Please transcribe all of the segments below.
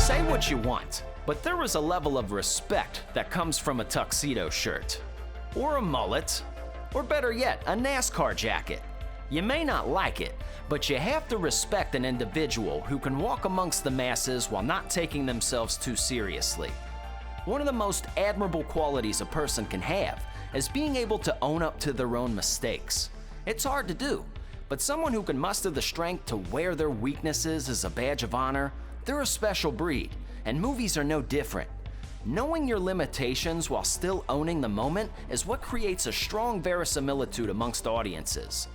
Say what you want, but there is a level of respect that comes from a tuxedo shirt, or a mullet, or better yet, a NASCAR jacket. You may not like it, but you have to respect an individual who can walk amongst the masses while not taking themselves too seriously. One of the most admirable qualities a person can have is being able to own up to their own mistakes. It's hard to do, but someone who can muster the strength to wear their weaknesses as a badge of honor, they're a special breed, and movies are no different. Knowing your limitations while still owning the moment is what creates a strong verisimilitude amongst audiences.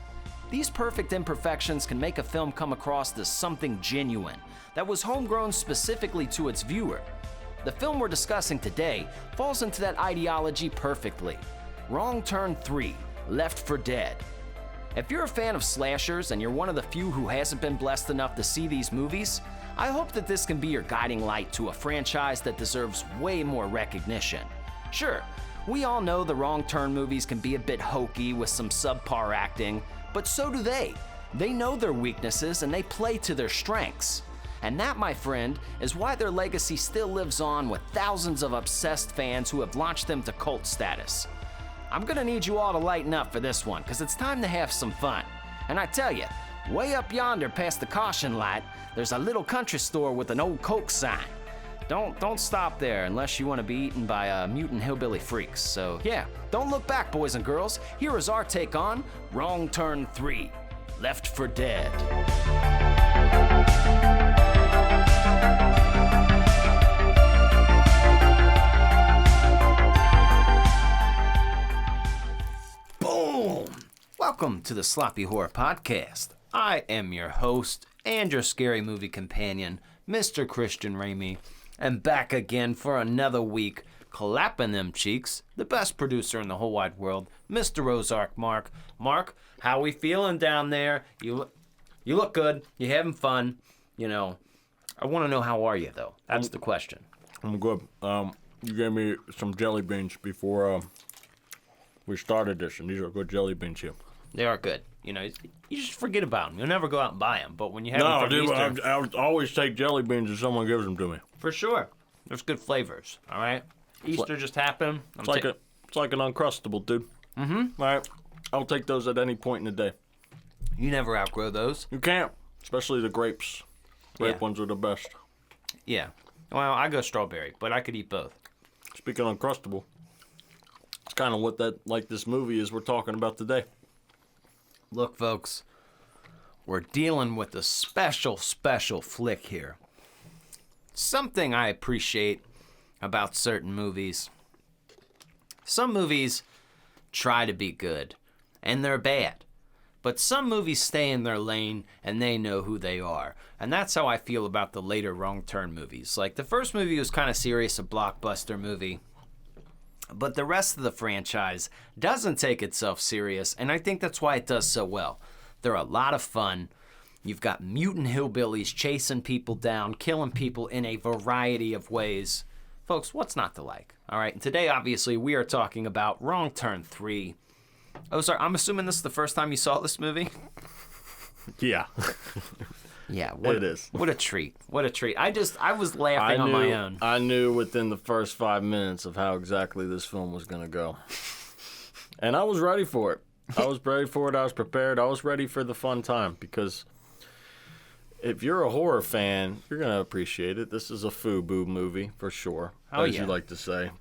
These perfect imperfections can make a film come across as something genuine that was homegrown specifically to its viewer. The film we're discussing today falls into that ideology perfectly. Wrong Turn 3, Left for Dead. If you're a fan of slashers and you're one of the few who hasn't been blessed enough to see these movies, I hope that this can be your guiding light to a franchise that deserves way more recognition. Sure, we all know the Wrong Turn movies can be a bit hokey with some subpar acting, but so do they. They know their weaknesses and they play to their strengths. And that, my friend, is why their legacy still lives on with thousands of obsessed fans who have launched them to cult status. I'm gonna need you all to lighten up for this one, because it's time to have some fun. And I tell you, way up yonder past the caution light, there's a little country store with an old Coke sign. Don't stop there unless you want to be eaten by mutant hillbilly freaks. So yeah, don't look back, boys and girls. Here is our take on Wrong Turn 3, Left for Dead. Welcome to the Sloppy Horror Podcast. I am your host and your scary movie companion, Mr. Christian Ramey, and back again for another week, clapping them cheeks, the best producer in the whole wide world, Mr. Ozark Mark. Mark, how we feeling down there? You look good. You having fun? You know, I want to know how are you though. That's the question. I'm good. You gave me some jelly beans before we started this, and these are good jelly beans here. They are good. You know, you just forget about them. You'll never go out and buy them. But when you have them from Easter, I always take jelly beans if someone gives them to me. For sure. There's good flavors, all right? Easter just happened. It's like an Uncrustable, dude. Mm-hmm. All right. I'll take those at any point in the day. You never outgrow those. You can't. Especially the grapes. Grape ones are the best. Yeah. Well, I go strawberry, but I could eat both. Speaking of Uncrustable, it's kind of what this movie is we're talking about today. Look, folks, we're dealing with a special flick here. Something I appreciate about certain movies. Some movies try to be good, and they're bad. But some movies stay in their lane, and they know who they are. And that's how I feel about the later Wrong Turn movies. Like, the first movie was kind of serious, a blockbuster movie. But the rest of the franchise doesn't take itself serious, and I think that's why it does so well. They're a lot of fun. You've got mutant hillbillies chasing people down, killing people in a variety of ways. Folks, what's not to like? All right, and today, obviously, we are talking about Wrong Turn 3. Oh, sorry, I'm assuming this is the first time you saw this movie? Yeah. Yeah, it is. What a treat. What a treat. I was laughing on my own. I knew within the first 5 minutes of how exactly this film was going to go. And I was ready for it. I was ready for it. I was prepared. I was ready for the fun time because if you're a horror fan, you're going to appreciate it. This is a FUBU movie for sure, as you like to say.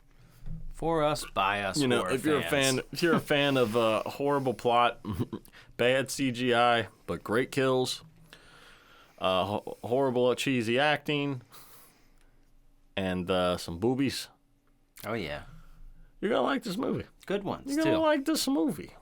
For us, by us, you know, if you're a fan of a horrible plot, bad CGI, but great kills, horrible cheesy acting, and some boobies. Oh yeah, you're gonna like this movie. Good ones You're too. gonna like this movie.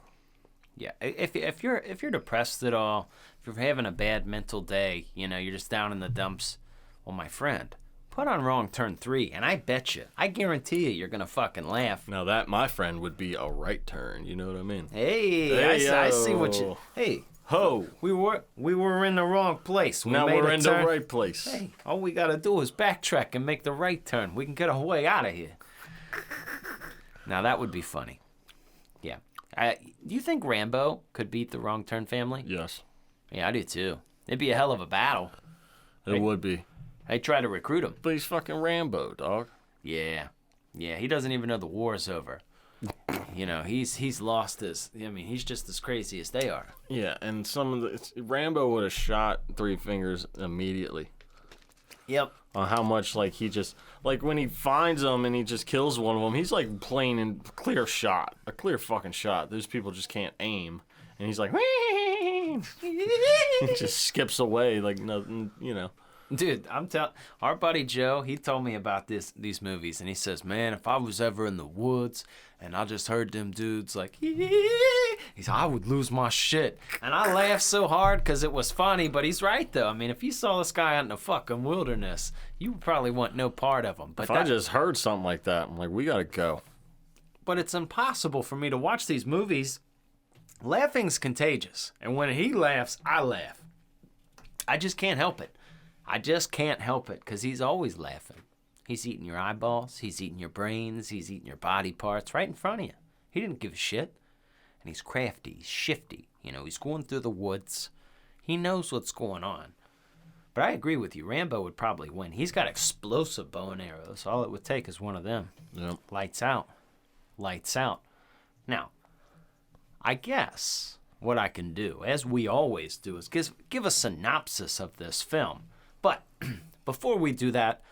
Yeah, if you're depressed at all, if you're having a bad mental day, you know, you're just down in the dumps. Well, my friend, put on Wrong Turn 3, and I bet you, I guarantee you're gonna fucking laugh. Now that, my friend, would be a right turn. You know what I mean? Hey, I see what you. Hey. Ho! We were in the wrong place. Now we're in the right place. Hey, all we gotta do is backtrack and make the right turn. We can get our way out of here. Now that would be funny. Yeah. Do you think Rambo could beat the Wrong Turn family? Yes. Yeah, I do too. It'd be a hell of a battle. It would be. They try to recruit him. But he's fucking Rambo, dog. Yeah. Yeah, he doesn't even know the war's over. You know, he's lost his... I mean, he's just as crazy as they are. Yeah, and Rambo would have shot Three Fingers immediately. Yep. On how much, like, he just... Like, when he finds them and he just kills one of them, he's, like, playing in clear shot. A clear fucking shot. Those people just can't aim. And he's like... He just skips away like nothing, you know. Dude, our buddy Joe, he told me about these movies, and he says, man, if I was ever in the woods and I just heard them dudes like, he's I would lose my shit. And I laughed so hard because it was funny, but he's right, though. I mean, if you saw this guy out in the fucking wilderness, you would probably want no part of him. But if I just heard something like that, I'm like, we gotta go. But it's impossible for me to watch these movies. Laughing's contagious, and when he laughs, I laugh. I just can't help it. I just can't help it because he's always laughing. He's eating your eyeballs. He's eating your brains. He's eating your body parts right in front of you. He didn't give a shit. And he's crafty. He's shifty. You know, he's going through the woods. He knows what's going on. But I agree with you. Rambo would probably win. He's got explosive bow and arrows. All it would take is one of them. Yep. Lights out. Lights out. Now, I guess what I can do, as we always do, is give a synopsis of this film. But before we do that,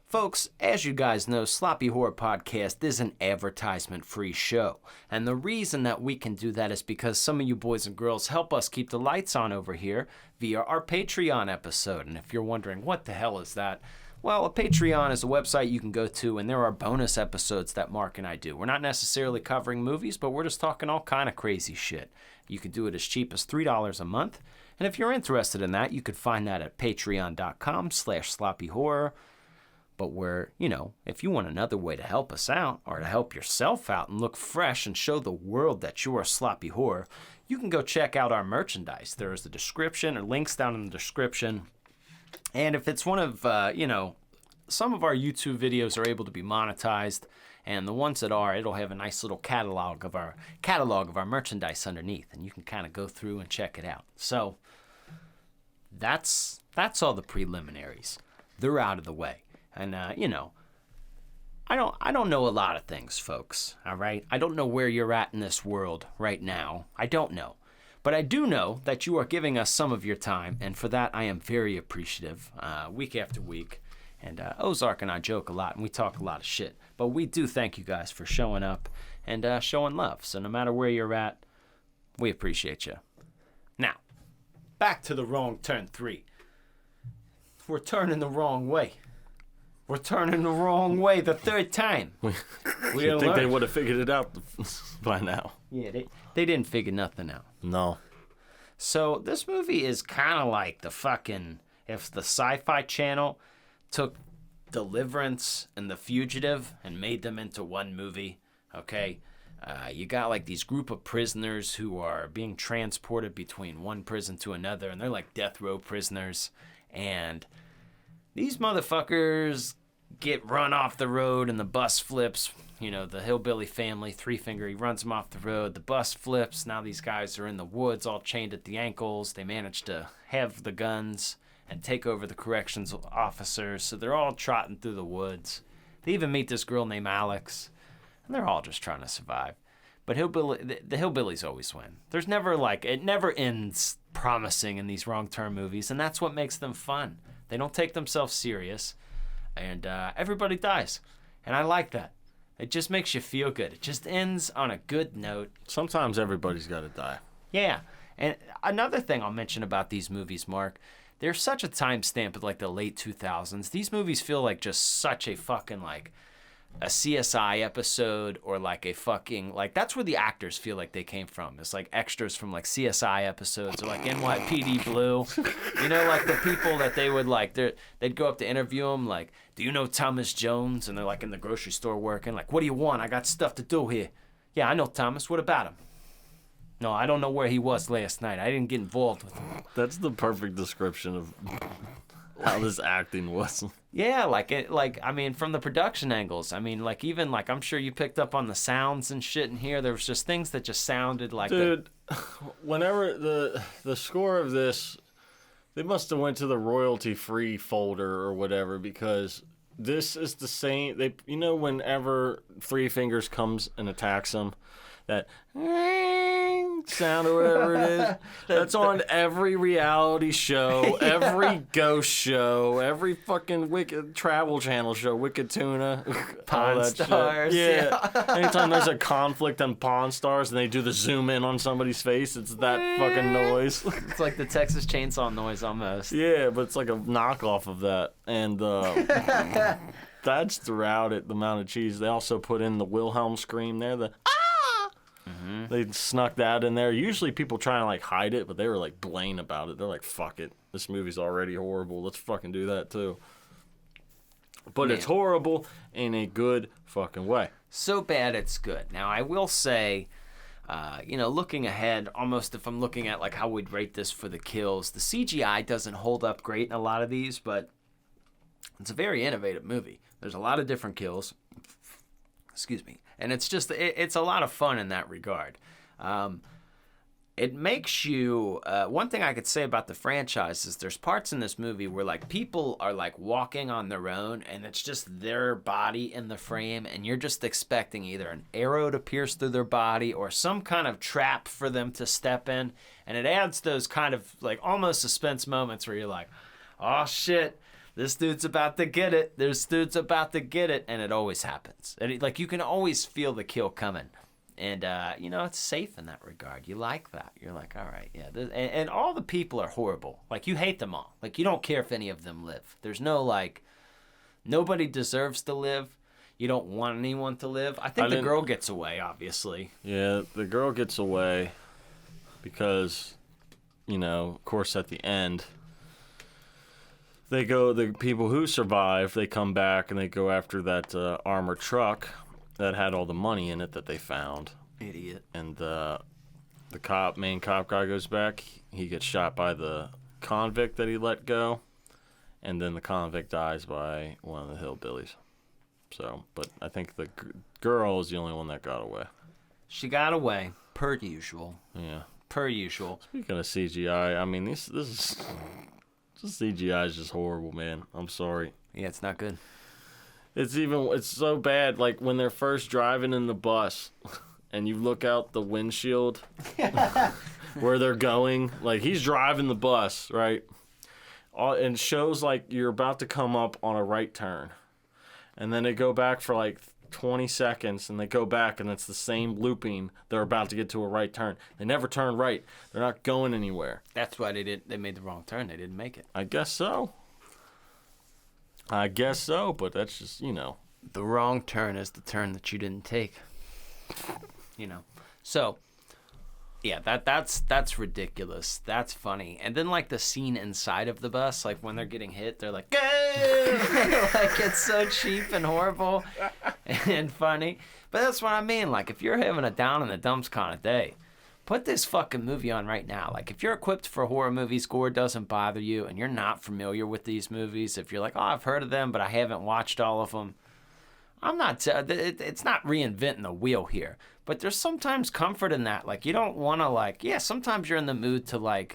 folks, as you guys know, Sloppy Horror Podcast is an advertisement-free show. And the reason that we can do that is because some of you boys and girls help us keep the lights on over here via our Patreon episode. And if you're wondering, what the hell is that? Well, a Patreon is a website you can go to, and there are bonus episodes that Mark and I do. We're not necessarily covering movies, but we're just talking all kind of crazy shit. You can do it as cheap as $3 a month. And if you're interested in that, you could find that at patreon.com/sloppyhorror. But if you want another way to help us out or to help yourself out and look fresh and show the world that you're a sloppy horror, you can go check out our merchandise. There is the description or links down in the description. And if it's one of, some of our YouTube videos are able to be monetized, and the ones that are, it'll have a nice little catalog of our merchandise underneath, and you can kind of go through and check it out. So that's all the preliminaries. They're out of the way. And, I don't know a lot of things, folks, all right? I don't know where you're at in this world right now. I don't know. But I do know that you are giving us some of your time, and for that I am very appreciative, week after week. And Ozark and I joke a lot, and we talk a lot of shit. But we do thank you guys for showing up and showing love. So no matter where you're at, we appreciate you. Now, back to the Wrong Turn 3. We're turning the wrong way. We're turning the wrong way the third time. You think they would have figured it out by now? Yeah, they didn't figure nothing out. No. So this movie is kind of like if the Sci-Fi Channel took Deliverance and The Fugitive and made them into one movie, okay? You got like these group of prisoners who are being transported between one prison to another, and they're like death row prisoners, and these motherfuckers get run off the road and the bus flips. You know, the hillbilly family, Three Finger, he runs them off the road. The bus flips. Now these guys are in the woods all chained at the ankles. They manage to have the guns and take over the corrections officers. So they're all trotting through the woods. They even meet this girl named Alex. And they're all just trying to survive. But the hillbillies always win. There's never it never ends promising in these Wrong Turn movies. And that's what makes them fun. They don't take themselves serious, and everybody dies, and I like that. It just makes you feel good. It just ends on a good note. Sometimes everybody's got to die. Yeah, and another thing I'll mention about these movies, Mark, they're such a timestamp of the late 2000s. These movies feel like just such a fucking a CSI episode or a fucking that's where the actors feel like they came from. It's like extras from CSI episodes or NYPD Blue. You know, the people that they would they'd go up to interview them do you know Thomas Jones? And they're in the grocery store working what do you want? I got stuff to do here. Yeah, I know Thomas. What about him? No, I don't know where he was last night. I didn't get involved with him. That's the perfect description of how this acting was. Yeah, from the production angles. Even I'm sure you picked up on the sounds and shit in here. There was just things that just sounded like... Dude, whenever the score of this They must have went to the royalty-free folder or whatever, because this is the same. Whenever Three Fingers comes and attacks them, that sound or whatever it is, that's on every reality show, every ghost show, every fucking Wicked Travel Channel show, Wicked Tuna, Pawn Stars. Yeah. Anytime there's a conflict on Pawn Stars and they do the zoom in on somebody's face, it's that fucking noise. It's like the Texas Chainsaw noise almost. Yeah, but it's like a knockoff of that. And that's throughout it, the amount of cheese. They also put in the Wilhelm scream there, the They snuck that in there. Usually people try and hide it, but they were blatant about it. They're like, fuck it. This movie's already horrible. Let's fucking do that too. But it's horrible in a good fucking way. So bad it's good. Now, I will say, looking ahead, almost if I'm looking at how we'd rate this for the kills, the CGI doesn't hold up great in a lot of these, but it's a very innovative movie. There's a lot of different kills. Excuse me. And it's just, it's a lot of fun in that regard. It makes you, one thing I could say about the franchise is there's parts in this movie where people are walking on their own and it's just their body in the frame and you're just expecting either an arrow to pierce through their body or some kind of trap for them to step in. And it adds those kind of almost suspense moments where you're like, oh shit. This dude's about to get it. This dude's about to get it. And it always happens. And you can always feel the kill coming. And, it's safe in that regard. You like that. You're like, all right, yeah. And all the people are horrible. You hate them all. You don't care if any of them live. There's no, nobody deserves to live. You don't want anyone to live. I think the girl gets away, obviously. Yeah, the girl gets away because, of course, at the end, the people who survive, they come back and they go after that armored truck that had all the money in it that they found. Idiot. And the main cop guy goes back. He gets shot by the convict that he let go. And then the convict dies by one of the hillbillies. So, but I think the girl is the only one that got away. She got away, per usual. Yeah. Per usual. Speaking of CGI, I mean, this CGI is just horrible, man. I'm sorry. Yeah, it's not good. It's so bad. When they're first driving in the bus, and you look out the windshield where they're going. He's driving the bus, right? And it shows you're about to come up on a right turn, and then they go back for 20 seconds, and they go back, and it's the same looping. They're about to get to a right turn. They never turn right. They're not going anywhere. That's why they made the wrong turn. They didn't make it. I guess so. But that's just, The wrong turn is the turn that you didn't take. So, yeah, that's ridiculous. That's funny. And then the scene inside of the bus, when they're getting hit, they're like, it's so cheap and horrible and funny. But that's what I mean. If you're having a down in the dumps kind of day, put this fucking movie on right now. If you're equipped for horror movies, gore doesn't bother you, and you're not familiar with these movies, if you're like, oh, I've heard of them, but I haven't watched all of them, it's not reinventing the wheel here. But there's sometimes comfort in that. You don't want to, sometimes you're in the mood to,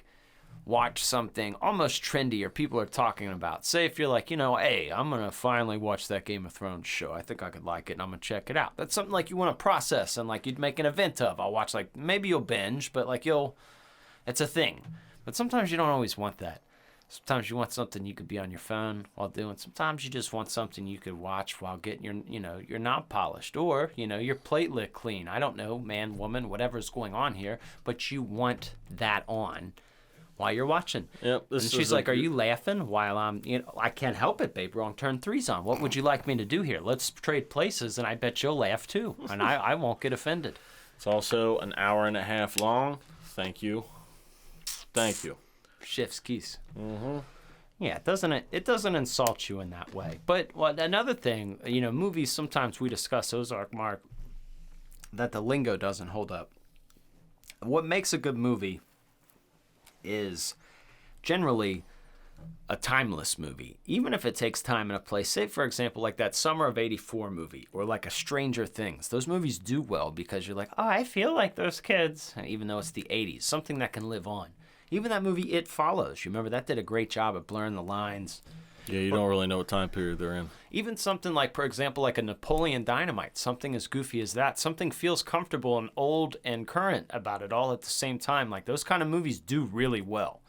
watch something almost trendy or people are talking about. Say if you're like, hey, I'm going to finally watch that Game of Thrones show. I think I could like it and I'm going to check it out. That's something you want to process and you'd make an event of. I'll watch maybe you'll binge, but it's a thing. But sometimes you don't always want that. Sometimes you want something you could be on your phone while doing. Sometimes you just want something you could watch while getting your knob polished or, your platelet clean. I don't know, man, woman, whatever's going on here, but you want that on while you're watching. Yep. And she's like, are you laughing while I'm, I can't help it, babe. Wrong turn 3's on. What would you like me to do here? Let's trade places, and I bet you'll laugh too. And I won't get offended. It's also an hour and a half long. Thank you. Chef's kiss. Mm-hmm. Yeah, it doesn't insult you in that way. But another thing, movies, sometimes we discuss, Ozark Mark, that the lingo doesn't hold up. What makes a good movie is generally a timeless movie, even if it takes time and a place. Say, for example, that Summer of '84 movie or a Stranger Things. Those movies do well because you're like, oh, I feel like those kids, even though it's the '80s, something that can live on. Even that movie It Follows, you remember that did a great job at blurring the lines. Yeah, you don't really know what time period they're in. Even something like, for example, like a Napoleon Dynamite, something as goofy as that, something feels comfortable and old and current about it all at the same time. Like those kind of movies do really well.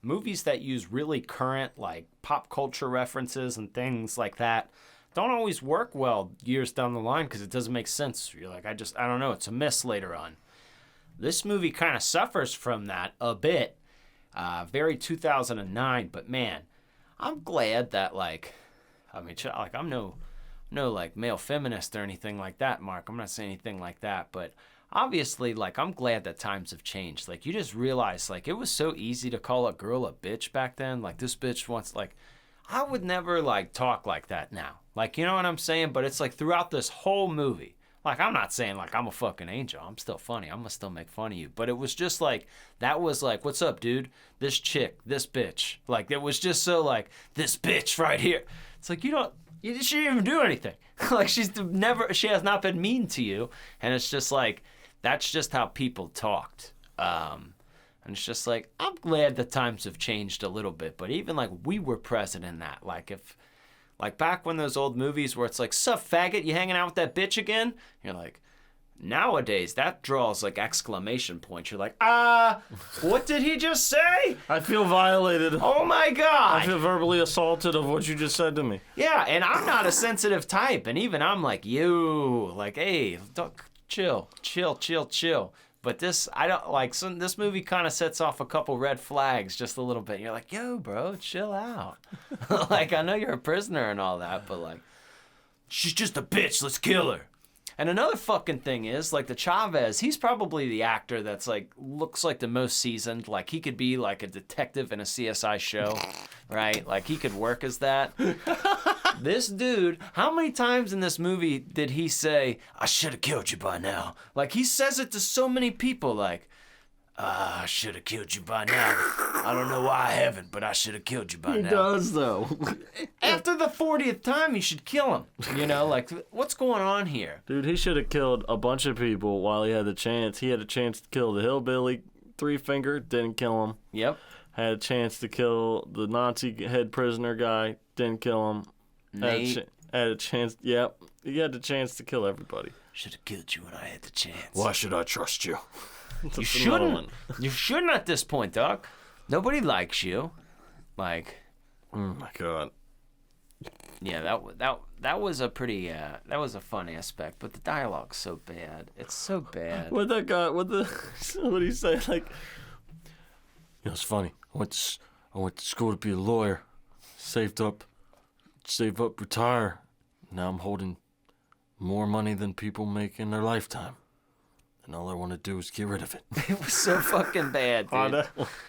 Movies that use really current, like pop culture references and things like that don't always work well years down the line because it doesn't make sense. You're like, I don't know, it's a miss later on. This movie kind of suffers from that a bit. Very 2009, but man, I'm glad that I'm no like male feminist or anything like that, Mark. I'm not saying anything like that, but obviously, like, I'm glad that times have changed. Like, you just realize, like, it was so easy to call a girl a bitch back then. Like, this bitch wants, like, I would never, like, talk like that now. Like, you know what I'm saying? But it's like throughout this whole movie. Like, I'm not saying, like, I'm a fucking angel. I'm still funny. I'm going to still make fun of you. But it was just, like, that was, like, what's up, dude? This chick, this bitch. Like, it was just so, like, this bitch right here. It's like, she didn't even do anything. Like, she has not been mean to you. And it's just, like, that's just how people talked. And it's just, like, I'm glad the times have changed a little bit. But even, like, we were present in that. Like, back when those old movies where it's like, sup, faggot, you hanging out with that bitch again? You're like, nowadays, that draws, like, exclamation points. You're like, what did he just say? I feel violated. Oh, my God. I feel verbally assaulted of what you just said to me. Yeah, and I'm not a sensitive type. And even I'm like, like, hey, chill. But this, I don't like. This movie kind of sets off a couple red flags just a little bit. You're like, yo, bro, chill out. Like, I know you're a prisoner and all that, but like, she's just a bitch. Let's kill her. And another fucking thing is, like, the Chavez, he's probably the actor that's, like, looks like the most seasoned. Like, he could be, like, a detective in a CSI show, right? Like, he could work as that. This dude, how many times in this movie did he say, I should have killed you by now? Like, he says it to so many people, like, I should have killed you by now. I don't know why I haven't, but I should have killed you by now. He does, though. After the 40th time, you should kill him. You know, like, what's going on here? Dude, he should have killed a bunch of people while he had the chance. He had a chance to kill the hillbilly Three Finger, didn't kill him. Yep. Had a chance to kill the Nazi head prisoner guy, didn't kill him. Nate. Had a chance, yep. He had the chance to kill everybody. Should have killed you when I had the chance. Why should I trust you? You shouldn't. You shouldn't at this point, dog. Nobody likes you. Like, oh my God. Yeah, that was a pretty that was a fun aspect, but the dialogue's so bad. It's so bad. What that guy? What did he say? Like, it's funny. I went to school to be a lawyer. Save up, retire. Now I'm holding more money than people make in their lifetime. And all I want to do is get rid of it. It was so fucking bad, dude.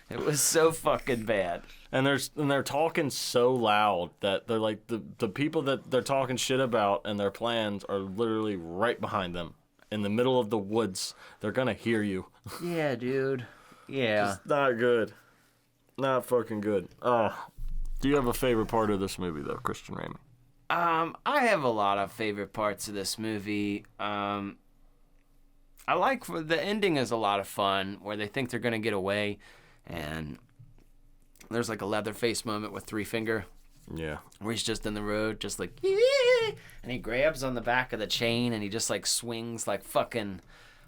It was so fucking bad. And they're talking so loud that they're like the people that they're talking shit about and their plans are literally right behind them in the middle of the woods. They're gonna hear you. Yeah, dude. Yeah. It's not good. Not fucking good. Oh. Do you have a favorite part of this movie though, Christian Ramey? I have a lot of favorite parts of this movie. I like the ending is a lot of fun where they think they're gonna get away, and there's like a Leatherface moment with Three Finger. Yeah. Where he's just in the road, just like, and he grabs on the back of the chain and he just like swings like fucking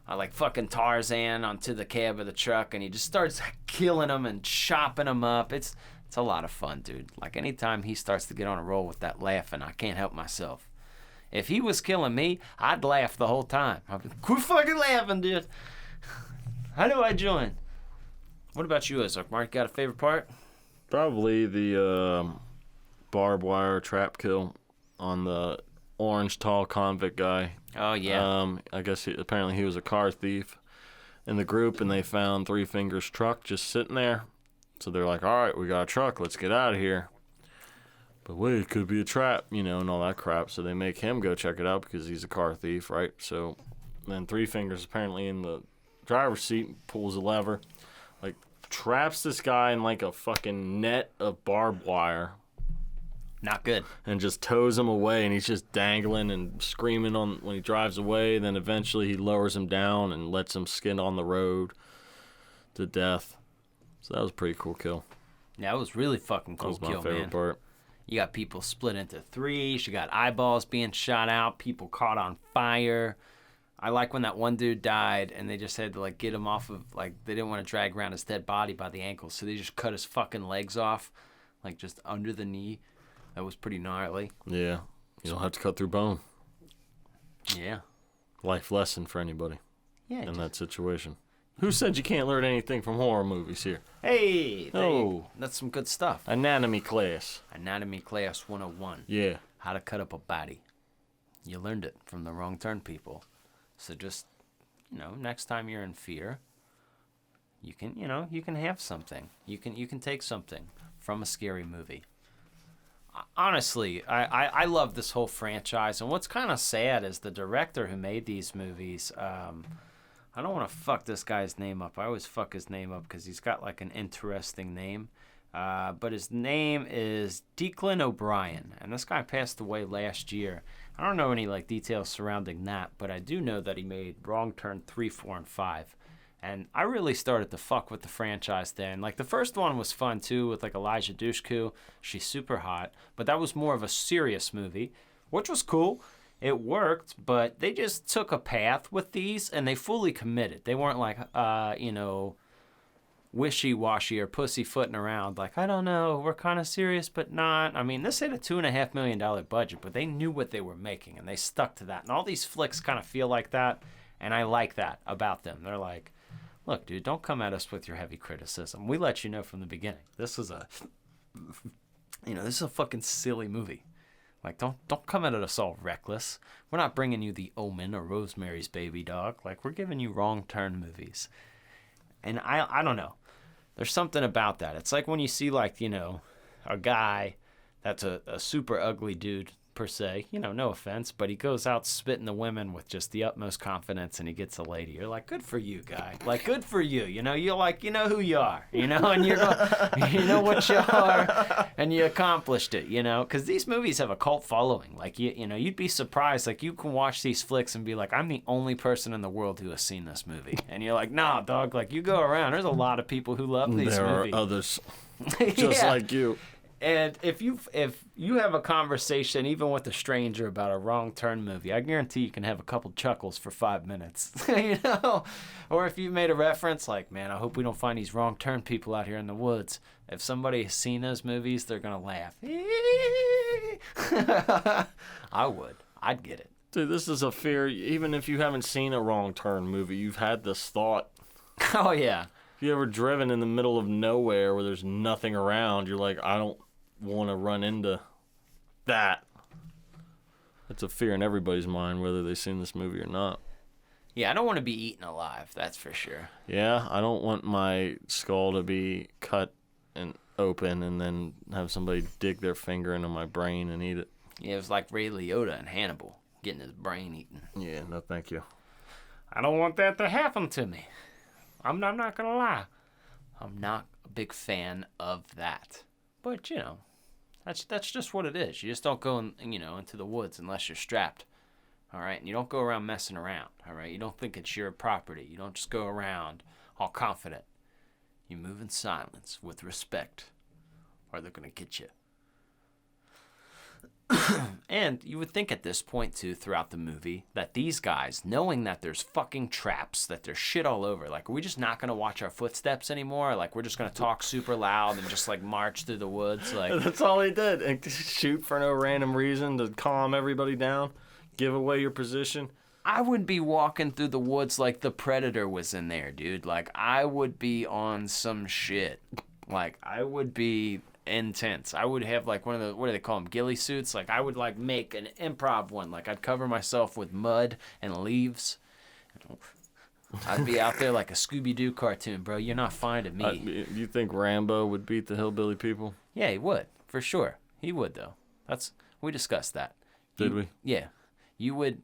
Tarzan onto the cab of the truck, and he just starts killing them and chopping them up. It's a lot of fun, dude. Like anytime he starts to get on a roll with that laughing, I can't help myself. If he was killing me, I'd laugh the whole time. I'd be, quit fucking laughing, dude. How do I join? What about you, Isaac? Mark, got a favorite part? Probably the barbed wire trap kill on the orange tall convict guy. Oh, yeah. I guess apparently he was a car thief in the group, and they found Three Fingers' truck just sitting there. So they're like, all right, we got a truck. Let's get out of here. But wait, it could be a trap, and all that crap. So they make him go check it out because he's a car thief, right? So then Three Fingers apparently in the driver's seat pulls a lever, like traps this guy in like a fucking net of barbed wire. Not good. And just tows him away, and he's just dangling and screaming when he drives away. Then eventually he lowers him down and lets him skid on the road to death. So that was a pretty cool kill. Yeah, it was really fucking That cool was my kill, favorite man. part. You got people split into threes. You got eyeballs being shot out. People caught on fire. I like when that one dude died and they just had to like get him off of, like, they didn't want to drag around his dead body by the ankles, so they just cut his fucking legs off, like just under the knee. That was pretty gnarly. Yeah. You don't have to cut through bone. Yeah. Life lesson for anybody Yeah. in that situation. Who said you can't learn anything from horror movies here? Hey, Oh. that's some good stuff. Anatomy class. Anatomy class 101. Yeah. How to cut up a body. You learned it from the Wrong Turn people. So just, next time you're in fear, you can have something. You can take something from a scary movie. Honestly, I love this whole franchise, and what's kind of sad is the director who made these movies. I don't want to fuck this guy's name up. I always fuck his name up because he's got like an interesting name. But his name is Declan O'Brien, and this guy passed away last year. I don't know any like details surrounding that, but I do know that he made Wrong Turn 3, 4, and 5. And I really started to fuck with the franchise then. Like, the first one was fun, too, with, like, Elijah Dushku. She's super hot. But that was more of a serious movie, which was cool. It worked, but they just took a path with these, and they fully committed. They weren't, like, wishy-washy or pussyfooting around. Like, I don't know, we're kind of serious, but not. I mean, this had a $2.5 million budget, but they knew what they were making, and they stuck to that. And all these flicks kind of feel like that, and I like that about them. They're like, look, dude, don't come at us with your heavy criticism. We let you know from the beginning. This is a fucking silly movie. Like, don't come at us all reckless. We're not bringing you The Omen or Rosemary's Baby, dog. Like, we're giving you Wrong Turn movies. And I don't know. There's something about that. It's like when you see, like, a guy that's a super ugly dude, per se, no offense, but he goes out spitting the women with just the utmost confidence and he gets a lady. You're like, good for you, guy. Like, good for you. You're like, you know who you are, and you know what you are, and you accomplished it, because these movies have a cult following. Like, you'd be surprised. Like, you can watch these flicks and be like, I'm the only person in the world who has seen this movie. And you're like, nah, dog, like, you go around, there's a lot of people who love these movies. There are others just like you. And if you have a conversation, even with a stranger, about a Wrong Turn movie, I guarantee you can have a couple chuckles for 5 minutes, Or if you made a reference like, man, I hope we don't find these Wrong Turn people out here in the woods. If somebody has seen those movies, they're going to laugh. I would. I'd get it. Dude, this is a fear. Even if you haven't seen a Wrong Turn movie, you've had this thought. Oh, yeah. If you ever driven in the middle of nowhere where there's nothing around, you're like, I don't want to run into that. It's a fear in everybody's mind, whether they've seen this movie or not. Yeah, I don't want to be eaten alive, that's for sure. Yeah, I don't want my skull to be cut and open and then have somebody dig their finger into my brain and eat it. Yeah, it was like Ray Liotta and Hannibal, getting his brain eaten. Yeah, no thank you. I don't want that to happen to me. I'm not going to lie. I'm not a big fan of that. But, that's just what it is. You just don't go into the woods unless you're strapped. All right? And you don't go around messing around. All right? You don't think it's your property. You don't just go around all confident. You move in silence with respect, or they're going to get you. And you would think at this point, too, throughout the movie, that these guys, knowing that there's fucking traps, that there's shit all over, like, are we just not going to watch our footsteps anymore? Like, we're just going to talk super loud and just, like, march through the woods? Like, that's all he did. And shoot for no random reason to calm everybody down, give away your position. I would be walking through the woods like the Predator was in there, dude. Like, I would be on some shit. Like, I would be intense. I would have like one of the, what do they call them, ghillie suits? Like, I would like make an improv one. Like, I'd cover myself with mud and leaves. I'd be out there like a Scooby-Doo cartoon, bro. You're not finding me. You think Rambo would beat the hillbilly people? Yeah, he would, for sure. He would, though. We discussed that. Did we? Yeah. You would.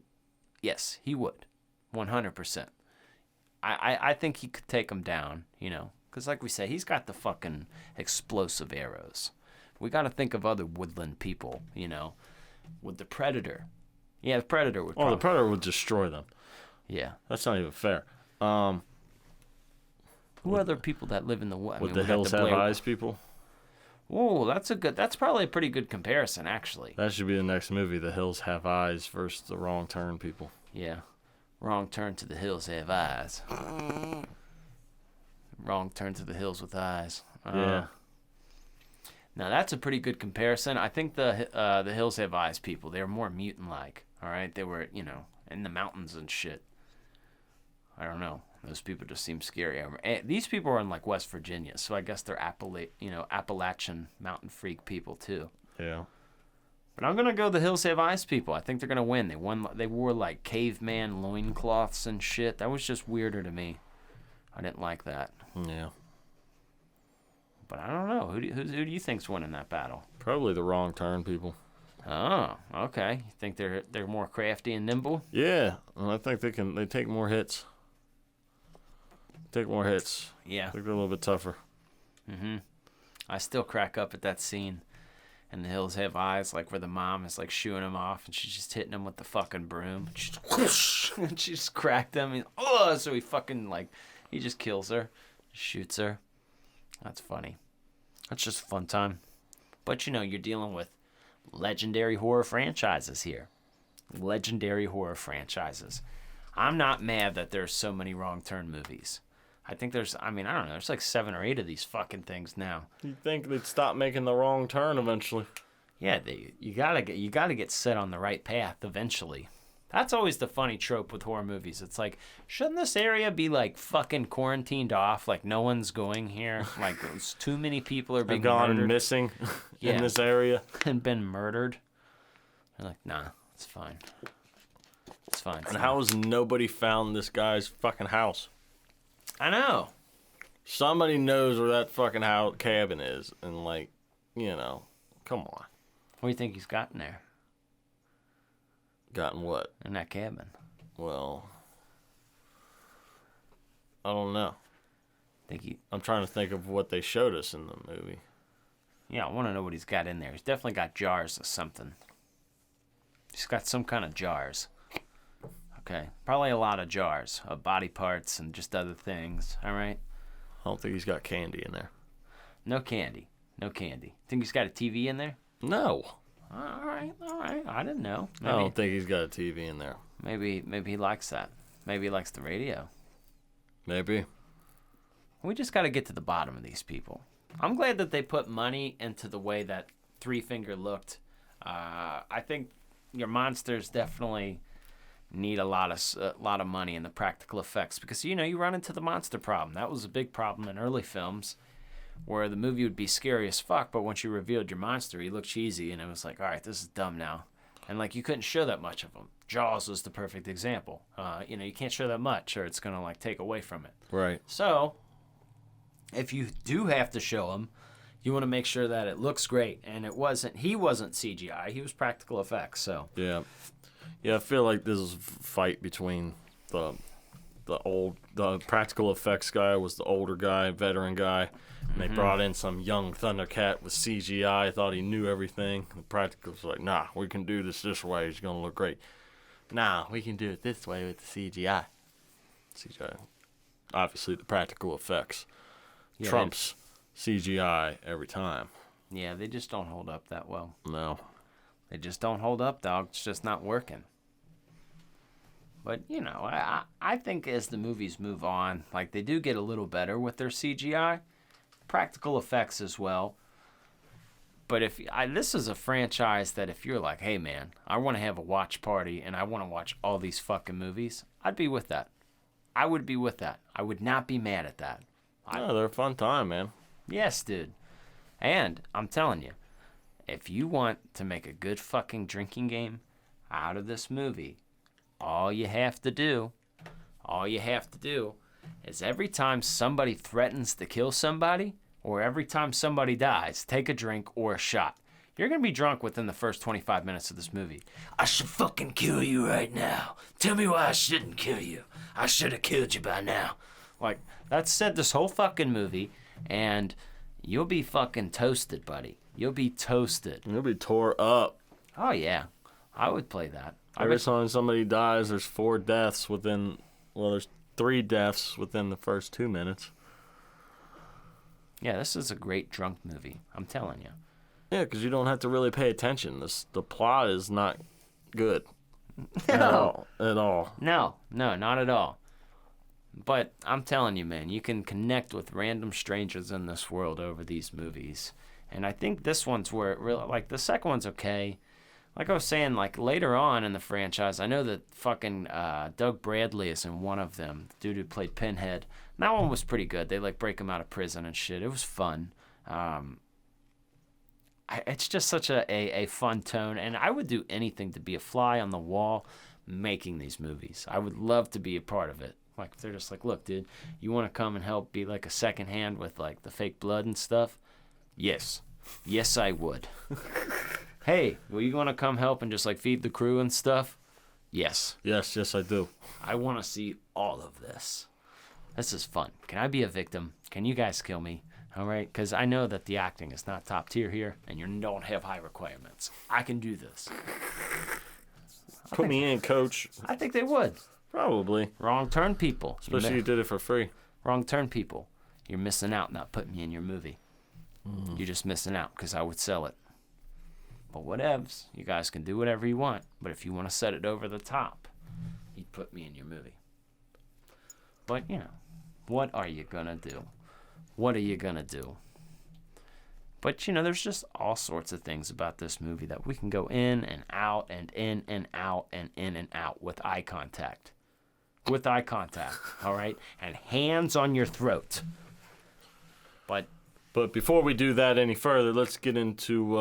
Yes, he would. 100%. I think he could take him down, Because like we say, he's got the fucking explosive arrows. We got to think of other woodland people, With the Predator. Yeah, the Predator would the Predator would destroy them. Yeah. That's not even fair. Who are other people that live in the West? With the Hills Have Eyes people? Oh, that's probably a pretty good comparison, actually. That should be the next movie, The Hills Have Eyes versus the Wrong Turn people. Yeah. Wrong turn to the hills have eyes. Wrong turn to the hills with eyes. Yeah. Now, that's a pretty good comparison. I think the Hills Have Eyes people, they were more mutant-like, all right? They were, in the mountains and shit. I don't know. Those people just seem scary. These people are in, like, West Virginia, so I guess they're Appalachian mountain freak people, too. Yeah. But I'm going to go the Hills Have Eyes people. I think they're going to win. They wore, like, caveman loincloths and shit. That was just weirder to me. I didn't like that. Yeah. But I don't know. Who do you think's winning that battle? Probably the Wrong Turn people. Oh, okay. You think they're more crafty and nimble? Yeah. And I think they take more hits. Yeah. I think they're a little bit tougher. Mm-hmm. I still crack up at that scene in The Hills Have Eyes, like where the mom is like shooing him off and she's just hitting him with the fucking broom. She just cracked him. So he just kills her, shoots her. That's funny. That's just a fun time. But you're dealing with legendary horror franchises here. Legendary horror franchises. I'm not mad that there's so many Wrong Turn movies. I think I don't know, there's like 7 or 8 of these fucking things now. You'd think they'd stop making the wrong turn eventually. Yeah, you gotta get set on the right path eventually. That's always the funny trope with horror movies. It's like, shouldn't this area be like fucking quarantined off? Like no one's going here. Like too many people are being murdered. Missing in this area and been murdered. They're like, nah, it's fine. It's fine. And how has nobody found this guy's fucking house? I know. Somebody knows where that fucking cabin is, and come on. What do you think he's got in there? Gotten what? In that cabin. Well, I don't know. I'm trying to think of what they showed us in the movie. Yeah, I want to know what he's got in there. He's definitely got jars of something. He's got some kind of jars. Okay, probably a lot of jars of body parts and just other things. All right. I don't think he's got candy in there. No candy. Think he's got a TV in there? No. All right. I didn't know. I don't think he's got a TV in there. Maybe he likes that. Maybe he likes the radio. Maybe. We just got to get to the bottom of these people. I'm glad that they put money into the way that Three Finger looked. I think your monsters definitely need a lot of money in the practical effects because you run into the monster problem. That was a big problem in early films where the movie would be scary as fuck, but once you revealed your monster, he looked cheesy and it was like, all right, this is dumb now. And like you couldn't show that much of him. Jaws was the perfect example. You can't show that much or it's going to like take away from it. Right. So if you do have to show him, you want to make sure that it looks great. And he wasn't CGI, he was practical effects. So yeah, I feel like this is a fight between the practical effects guy was the older guy, veteran guy, and they brought in some young Thundercat with CGI. Thought he knew everything. The practical was like, nah, we can do this way. It's gonna look great. Nah, we can do it this way with the CGI. Obviously, the practical effects trumps CGI every time. Yeah, they just don't hold up that well. No. They just don't hold up, dog. It's just not working. But, I think as the movies move on, like, they do get a little better with their CGI. Practical effects as well. But this is a franchise that if you're like, hey, man, I want to have a watch party and I want to watch all these fucking movies, I'd be with that. I would be with that. I would not be mad at that. No, they're a fun time, man. Yes, dude. And I'm telling you, if you want to make a good fucking drinking game out of this movie, all you have to do is every time somebody threatens to kill somebody or every time somebody dies, take a drink or a shot. You're going to be drunk within the first 25 minutes of this movie. I should fucking kill you right now. Tell me why I shouldn't kill you. I should have killed you by now. Like, that's said this whole fucking movie, and you'll be fucking toasted, buddy. You'll be toasted. You'll be tore up. Oh, yeah. I would play that. Every time somebody dies, there's 4 deaths there's 3 deaths within the first 2 minutes. Yeah, this is a great drunk movie. I'm telling you. Yeah, because you don't have to really pay attention. The plot is not good. At all. No, not at all. But I'm telling you, man, you can connect with random strangers in this world over these movies. And I think this one's where it really, like, the second one's okay. Like I was saying, like, later on in the franchise, I know that fucking Doug Bradley is in one of them, the dude who played Pinhead. And that one was pretty good. They, like, break him out of prison and shit. It was fun. It's just such a fun tone. And I would do anything to be a fly on the wall making these movies. I would love to be a part of it. Like, if they're just like, look, dude, you want to come and help be, like, a second hand with, like, the fake blood and stuff? Yes. Yes, I would. Hey, will you want to come help and just, like, feed the crew and stuff? Yes. Yes, I do. I want to see all of this. This is fun. Can I be a victim? Can you guys kill me? All right? Because I know that the acting is not top tier here, and you don't have high requirements. I can do this. Put me in, coach. I think they would. Probably. Wrong turn, people. Especially you did it for free. Wrong turn, people. You're missing out not putting me in your movie. You're just missing out because I would sell it. But whatevs. You guys can do whatever you want. But if you want to set it over the top, you'd put me in your movie. But, you know, what are you going to do? What are you going to do? But, you know, there's just all sorts of things about this movie that we can go in and out and in and out and in and out with eye contact. With eye contact, all right? And hands on your throat. But before we do that any further, let's get into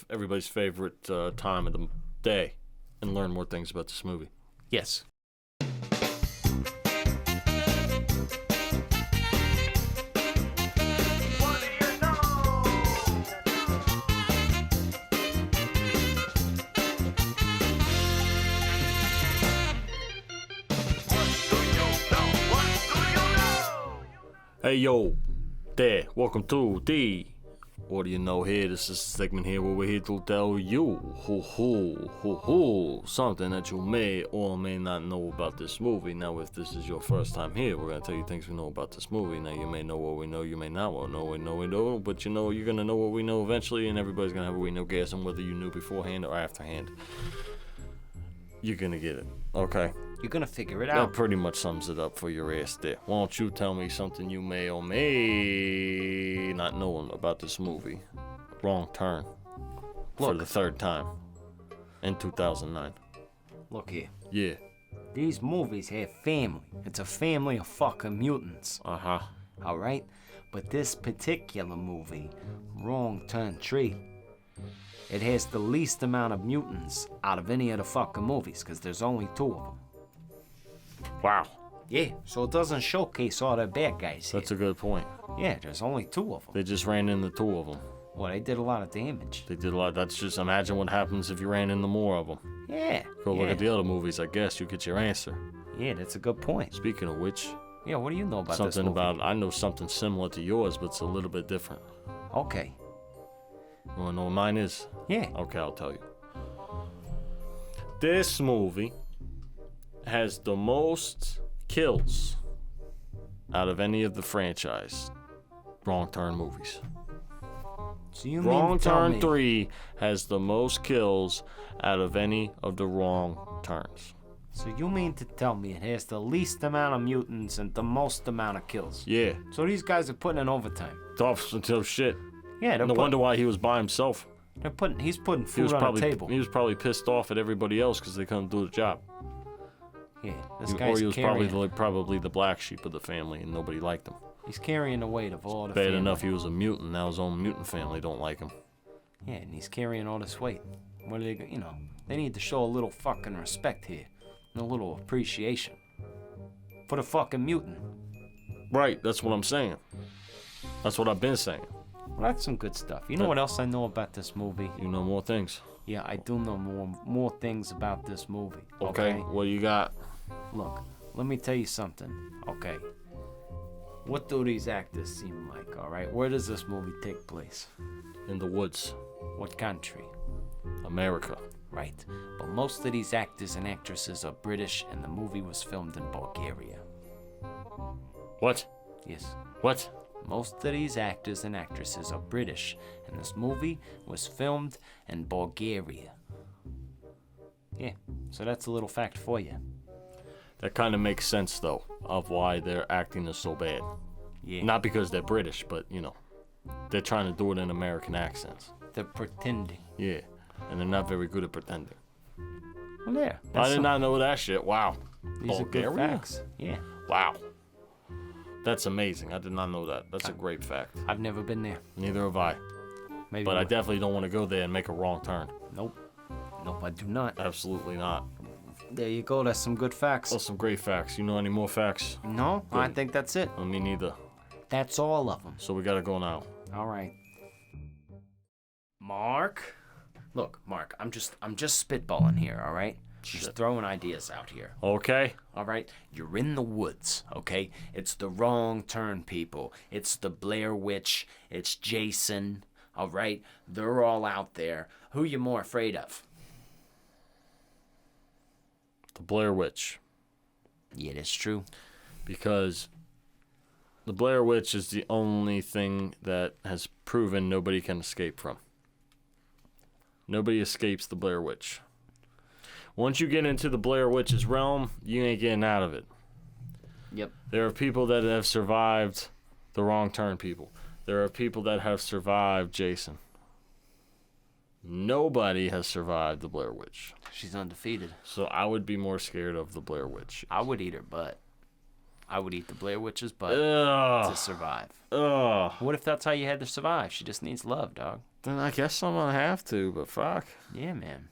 everybody's favorite time of the day and learn more things about this movie. yes. Hey, yo, there. Welcome to the What Do You Know Here. This is a segment here where we're here to tell you something that you may or may not know about this movie. Now, if this is your first time here, we're going to tell you things we know about this movie. Now, you may know what we know, you may not know what we know, but you know you're going to know what we know eventually, and everybody's going to have a we know guess on whether you knew beforehand or afterhand. You're going to get it, okay? You're going to figure it That out. pretty much sums it up for your ass there. Why don't you tell me something you may or may not know about this movie? Wrong Turn. For Look. the third time. In 2009. Look here. Yeah. These movies have family. It's a family of fucking mutants. Uh-huh. All right? But this particular movie, Wrong Turn 3, it has the least amount of mutants out of any of the fucking movies because there's only 2 of them. Wow. Yeah, so it doesn't showcase all the bad guys here. That's a good point. Yeah, there's only 2 of them. They just ran into 2 of them. Well, they did a lot of damage. They did a lot. That's just, imagine what happens if you ran into more of them. Yeah. Go look yeah. at the other movies, I guess. You get your answer. Yeah, that's a good point. Speaking of which, Yeah, what do you know about this something movie? about, I know something similar to yours, but it's a little bit different. Okay. You want to know what mine is? Yeah. Okay, I'll tell you. This movie has the most kills out of any of the franchise Wrong Turn movies. So you Wrong mean to tell Turn me 3 has the most kills out of any of the Wrong Turns. So you mean to tell me it has the least amount of mutants and the most amount of kills? Yeah. So these guys are putting in overtime. Tough until shit. Yeah, No wonder why he was by himself. he's putting He food was on probably the table. he was probably pissed off at everybody else because they couldn't do the job. Yeah, this Or guy's he was carrying. probably the black sheep of the family and nobody liked him. He's carrying the weight of all the Bad family. enough he was a mutant. Now his own mutant family don't like him. Yeah, and he's carrying all this weight. What are they? You know, they need to show a little fucking respect here, and a little appreciation for the fucking mutant. Right, that's what I'm saying. That's what I've been saying. Well, that's some good stuff. You know what else I know about this movie? You know more things. Yeah, I do know more things about this movie. Okay, what you got? Look, let me tell you something. Okay. What do these actors seem like, all right? Where does this movie take place? In the woods. What country? America. Right. But most of these actors and actresses are British, and the movie was filmed in Bulgaria. What? Yes. What? Most of these actors and actresses are British, and this movie was filmed in Bulgaria. Yeah, so that's a little fact for you. That kind of makes sense, though, of why their acting is so bad. Yeah. Not because they're British, but, you know, they're trying to do it in American accents. They're pretending. Yeah, and they're not very good at pretending. Well, there. I did not know that shit. Wow. These are good Bulgaria? facts. Yeah. Wow. That's amazing. I did not know that. That's a great fact. I've never been there. Neither have I. Maybe. But I definitely don't want to go there and make a wrong turn. Nope. Nope, I do not. Absolutely not. There you go. That's some good facts. That's some great facts. You know any more facts? No, I think that's it. Me neither. That's all of them. So we gotta go now. All right. Mark? Look, Mark, I'm just spitballing here, all right? Just throwing ideas out here. Okay. All right? You're in the woods, okay? It's the Wrong Turn people. It's the Blair Witch. It's Jason, all right? They're all out there. Who you more afraid of? The Blair Witch. Yeah, that's true. Because the Blair Witch is the only thing that has proven nobody can escape from. Nobody escapes the Blair Witch. Once you get into the Blair Witch's realm, you ain't getting out of it. Yep. There are people that have survived the Wrong Turn people. There are people that have survived Jason. Nobody has survived the Blair Witch. She's undefeated. So I would be more scared of the Blair Witch. I would eat her butt. I would eat the Blair Witch's butt Ugh. to survive. Ugh. What if that's how you had to survive? She just needs love, dog. Then I guess I'm gonna have to, but fuck. Yeah, man.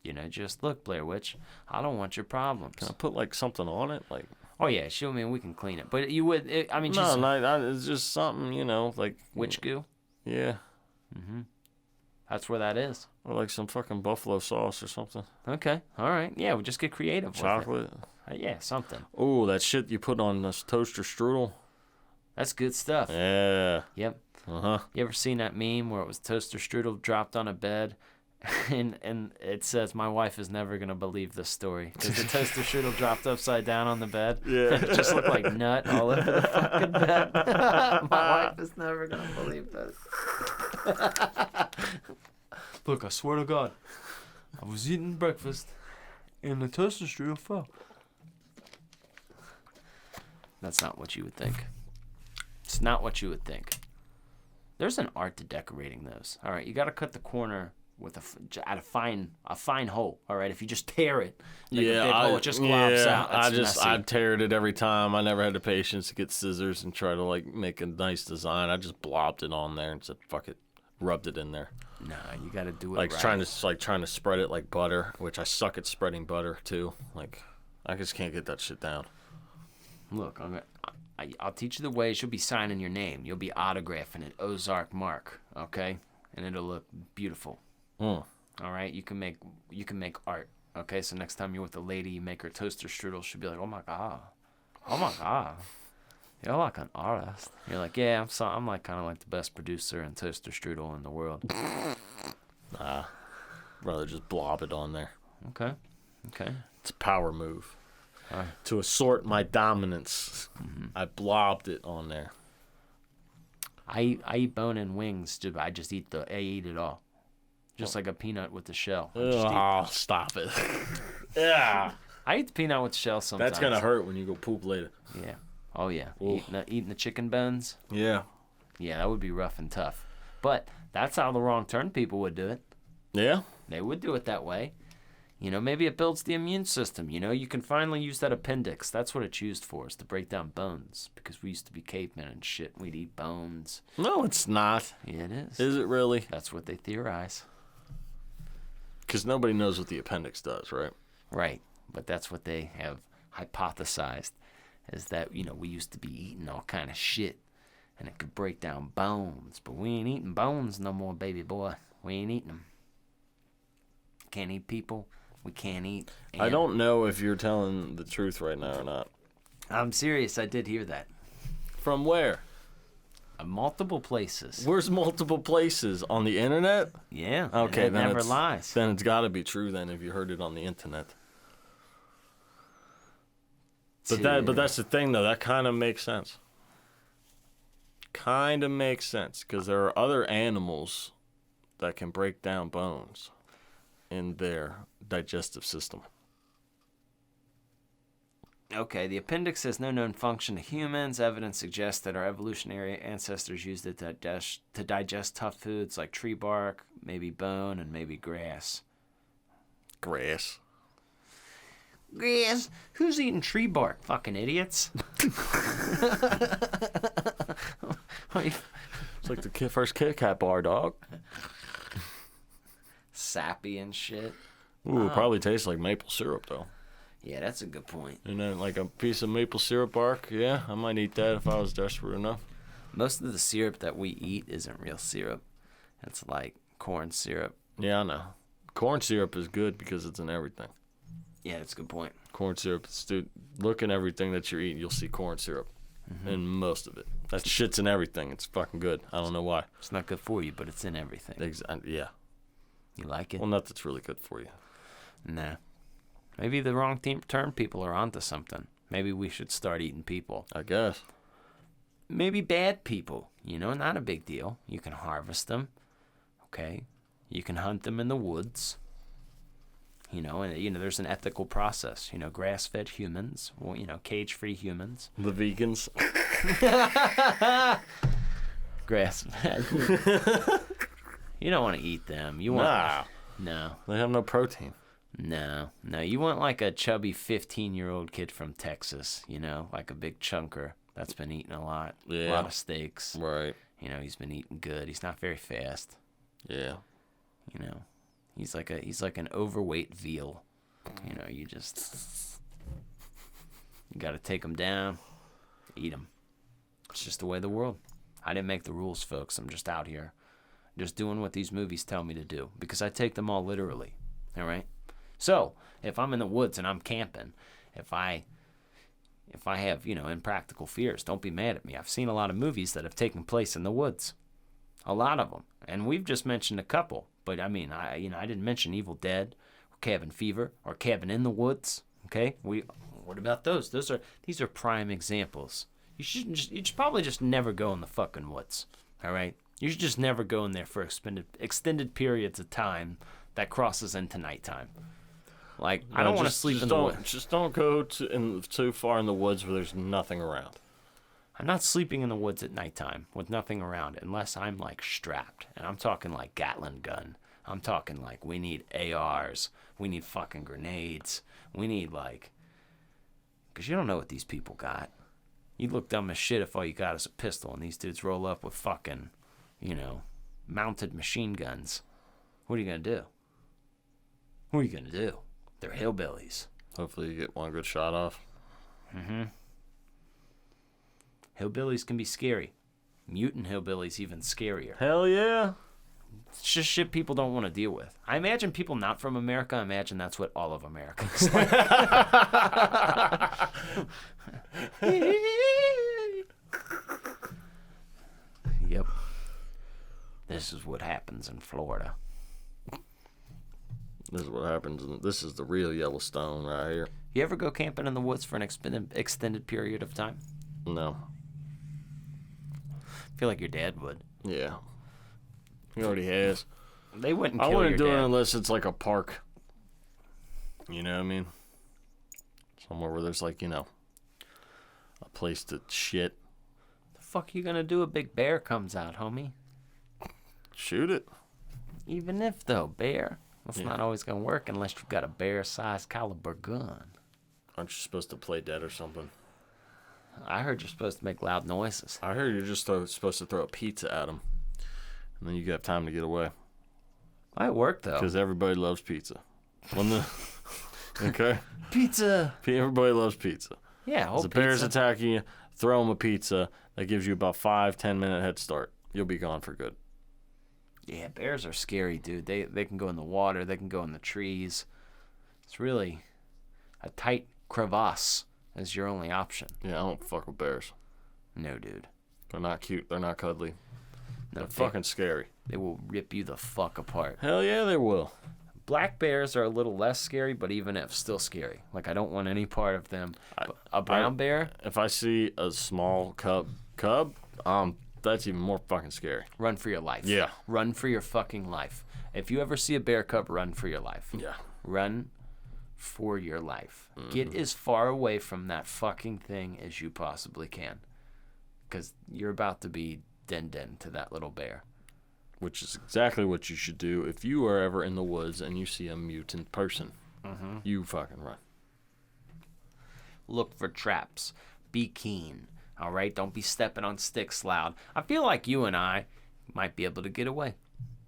You know, just look, Blair Witch. I don't want your problems. Can I put like something on it? Like, oh yeah, sure. I mean, we can clean it, but you would. I mean, no, just it's just something, you know, like witch goo. Yeah, That's where that is. or like some fucking buffalo sauce or something. Okay, all right. Yeah, we'll just get creative. Chocolate. With it. Yeah, something. Oh, that shit you put on this toaster strudel. That's good stuff. Yeah. Yep. Uh-huh. You ever seen that meme where it was toaster strudel dropped on a bed, and it says, "My wife is never gonna believe this story because the toaster strudel dropped upside down on the bed. Yeah. It just looked like nut all over the fucking bed. My wife is never gonna believe this." Look, I swear to God, I was eating breakfast, and the toaster strudel fell. That's not what you would think. It's not what you would think. There's an art to decorating those. All right, you got to cut the corner with at a fine hole. All right, if you just tear it, make a big hole, it just globs out. That's I teared it every time. I never had the patience to get scissors and try to like make a nice design. I just blobbed it on there and said, "Fuck it," rubbed it in there. Nah, you got to do it Like right. trying to spread it like butter, which I suck at spreading butter too. Like I just can't get that shit down. Look, I'll teach you the ways. You'll be signing your name. You'll be autographing it, Ozark Mark, okay? And it'll look beautiful. Mm. All right, you can make art. Okay, so next time you're with a lady, you make her toaster strudel. She'll be like, "Oh my god, you're like an artist." You're like, "Yeah, I'm like kind of like the best producer and toaster strudel in the world." Nah, rather just blob it on there. Okay. It's a power move. All right. To assort my dominance, I blobbed it on there. I eat bone and wings. I just eat I eat it all, just like a peanut with the shell. Oh, stop it. Yeah. I eat the peanut with the shell sometimes. That's gonna hurt when you go poop later. Yeah. Oh yeah. Oof. Eating the chicken bones. Yeah. Yeah, that would be rough and tough. But that's how the Wrong Turn people would do it. Yeah? They would do it that way. You know, maybe it builds the immune system. You know, you can finally use that appendix. That's what it's used for, is to break down bones. Because we used to be cavemen and shit. We'd eat bones. No, it's not. Yeah, it is. Is it really? That's what they theorize. Because nobody knows what the appendix does, right? Right. But that's what they have hypothesized, is that, you know, we used to be eating all kind of shit. And it could break down bones. But we ain't eating bones no more, baby boy. We ain't eating them. Can't eat people. We can't eat. I don't know if you're telling the truth right now or not. I'm serious. I did hear that. From where? Multiple places. Where's multiple places? On the internet? Yeah. Okay, it then never it's, lies. Then it's got to be true then if you heard it on the internet. But that's the thing, though. That kind of makes sense. Kind of makes sense, because there are other animals that can break down bones in their digestive system. Okay, the appendix has no known function to humans. Evidence suggests that our evolutionary ancestors used it to digest tough foods like tree bark, maybe bone, and maybe grass. Grass. Grass? Who's eating tree bark? Fucking idiots. It's like the first Kit Kat bar, dog. Sappy and shit. Ooh, it probably tastes like maple syrup, though. Yeah, that's a good point. And then, like a piece of maple syrup bark, yeah, I might eat that if I was desperate enough. Most of the syrup that we eat isn't real syrup. It's like corn syrup. Yeah, I know. Corn syrup is good because it's in everything. Yeah, that's a good point. Corn syrup, dude, look at everything that you're eating, you'll see corn syrup in most of it. That shit's in everything. It's fucking good. I don't know why. It's not good for you, but it's in everything. Yeah. You like it? Well, not that's really good for you. Nah. Maybe the wrong term people are onto something. Maybe we should start eating people. I guess. Maybe bad people. Not a big deal. You can harvest them. Okay? You can hunt them in the woods. And there's an ethical process. Grass-fed humans. Well, cage-free humans. The vegans. Grass-fed. You don't want to eat them. No. They have no protein. No. You want like a chubby 15-year-old kid from Texas, like a big chunker that's been eating a lot. Yeah. A lot of steaks. Right. He's been eating good. He's not very fast. Yeah. He's like an overweight veal. You got to take him down, eat him. It's just the way of the world. I didn't make the rules, folks. I'm just out here, just doing what these movies tell me to do because I take them all literally. All right. So if I'm in the woods and I'm camping, if I have impractical fears, don't be mad at me. I've seen a lot of movies that have taken place in the woods, a lot of them, and we've just mentioned a couple. But I didn't mention Evil Dead, or Cabin Fever, or Cabin in the Woods. Okay, what about those? These are prime examples. You should probably just never go in the fucking woods. All right, you should just never go in there for extended periods of time that crosses into nighttime. Like I don't want to sleep in the woods. Just don't go too far in the woods where there's nothing around. I'm not sleeping in the woods at nighttime with nothing around unless I'm like strapped. And I'm talking like Gatling gun. I'm talking like we need ARs. We need fucking grenades. We need because you don't know what these people got. You look dumb as shit if all you got is a pistol and these dudes roll up with fucking, mounted machine guns. What are you going to do? What are you going to do? They're hillbillies. Hopefully you get one good shot off. Mm-hmm. Hillbillies can be scary. Mutant hillbillies even scarier. Hell yeah. It's just shit people don't want to deal with. I imagine people not from America imagine that's what all of America is like. Yep. This is what happens in Florida. This is what happens. This is the real Yellowstone right here. You ever go camping in the woods for an extended period of time? No. I feel like your dad would. Yeah. He already has. They wouldn't kill I wouldn't your do dad. it unless it's like a park. You know what I mean? Somewhere where there's a place to shit. The fuck you gonna do? A big bear comes out, homie. Shoot it. Even if though, bear. That's not always gonna work unless you've got a bear-sized caliber gun. Aren't you supposed to play dead or something? I heard you're supposed to make loud noises. I heard you're just supposed to throw a pizza at him. And then you have time to get away. Might work though. Because everybody loves pizza. Okay? Pizza! Everybody loves pizza. Yeah, If the bear's attacking you, throw them a pizza. That gives you about 5-10 minute head start. You'll be gone for good. Yeah, bears are scary, dude. They can go in the water. They can go in the trees. It's really a tight crevasse is your only option. Yeah, I don't fuck with bears. No, dude. They're not cute. They're not cuddly. No, They're fucking scary. They will rip you the fuck apart. Hell yeah, they will. Black bears are a little less scary, but even if, still scary. Like, I don't want any part of them. A brown bear? If I see a small cub, that's even more fucking scary. Run for your life. Yeah. Run for your fucking life. If you ever see a bear cub, run for your life. Yeah. Run for your life. Get as far away from that fucking thing as you possibly can. Because you're about to be din-din to that little bear. Which is exactly what you should do if you are ever in the woods and you see a mutant person. You fucking run. Look for traps. Be keen. All right? Don't be stepping on sticks loud. I feel like you and I might be able to get away.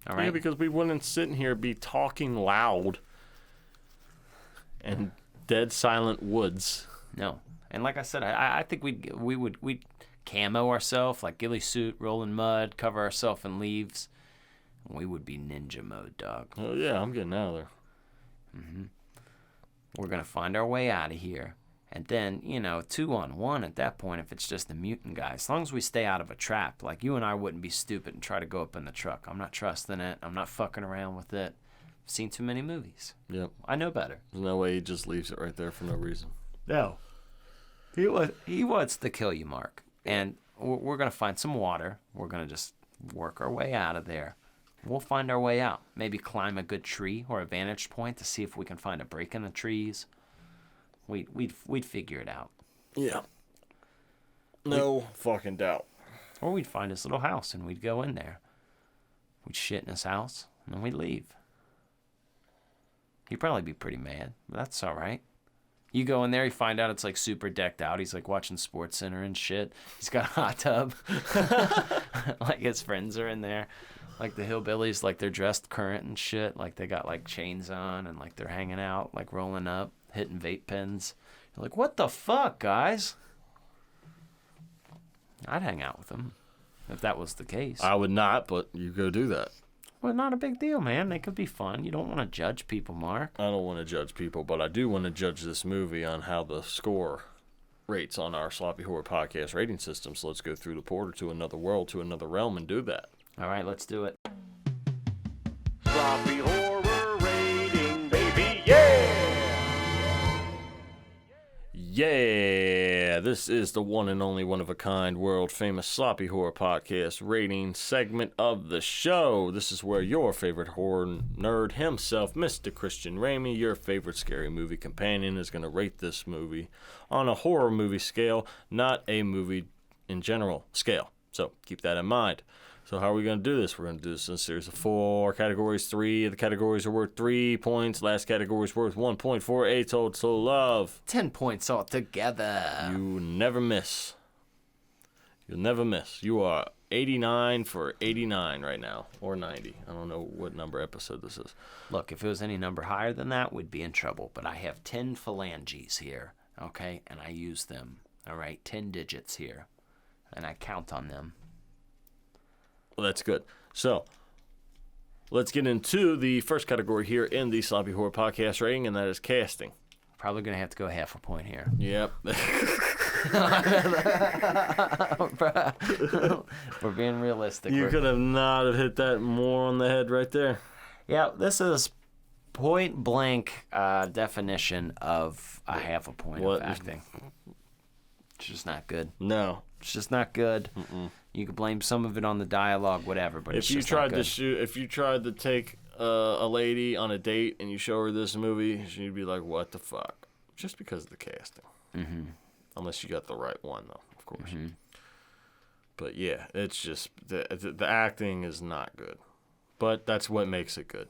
All right? Yeah, because we wouldn't sit in here be talking loud and dead silent woods. No. And like I said, I think we'd camo ourselves, like ghillie suit, roll in mud, cover ourselves in leaves. We would be ninja mode, dog. Oh, yeah, I'm getting out of there. We're going to find our way out of here. And then, 2-on-1 at that point if it's just the mutant guy. As long as we stay out of a trap. Like, you and I wouldn't be stupid and try to go up in the truck. I'm not trusting it. I'm not fucking around with it. I've seen too many movies. Yep. I know better. There's no way he just leaves it right there for no reason. No. He wants to kill you, Mark. And we're going to find some water. We're going to just work our way out of there. We'll find our way out. Maybe climb a good tree or a vantage point to see if we can find a break in the trees. We'd figure it out. Yeah. No fucking doubt. Or we'd find his little house and we'd go in there. We'd shit in his house and then we'd leave. He'd probably be pretty mad, but that's all right. You go in there, you find out it's like super decked out. He's like watching Sports Center and shit. He's got a hot tub. Like his friends are in there. Like the hillbillies, like they're dressed current and shit. Like they got like chains on and like they're hanging out, like rolling up, hitting vape pens. You're like, what the fuck, guys? I'd hang out with them if that was the case. I would not, but you go do that. Well, not a big deal, man. They could be fun. You don't want to judge people, Mark. I don't want to judge people, but I do want to judge this movie on how the score rates on our Sloppy Horror Podcast rating system. So let's go through the portal to another world, to another realm, and do that. All right, let's do it. Sloppy Horror rating, baby, yeah! Yeah, this is the one and only one-of-a-kind, world-famous Sloppy Horror Podcast rating segment of the show. This is where your favorite horror nerd himself, Mr. Christian Ramey, your favorite scary movie companion, is going to rate this movie on a horror movie scale, not a movie in general scale. So keep that in mind. So how are we going to do this? We're going to do this in a series of 4 categories. 3 of the categories are worth 3 points. Last category is worth 1 point for a total of 10 points altogether. You never miss. You'll never miss. You are 89 for 89 right now, or 90. I don't know what number episode this is. Look, if it was any number higher than that, we'd be in trouble. But I have 10 phalanges here, okay? And I use them, all right? 10 digits here. And I count on them. Well, that's good. So, let's get into the first category here in the Sloppy Horror Podcast rating, and that is casting. Probably going to have to go half a point here. Yep. We're being realistic. You could have not have hit that more on the head right there. Yeah, this is point blank definition of a half a point of acting. It's just not good. No. It's just not good. You could blame some of it on the dialogue, whatever, but it's just not good. If you tried to take a lady on a date and you show her this movie, she'd be like, what the fuck? Just because of the casting. Mm-hmm. Unless you got the right one, though, of course. Mm-hmm. But yeah, it's just, the acting is not good. But that's what makes it good.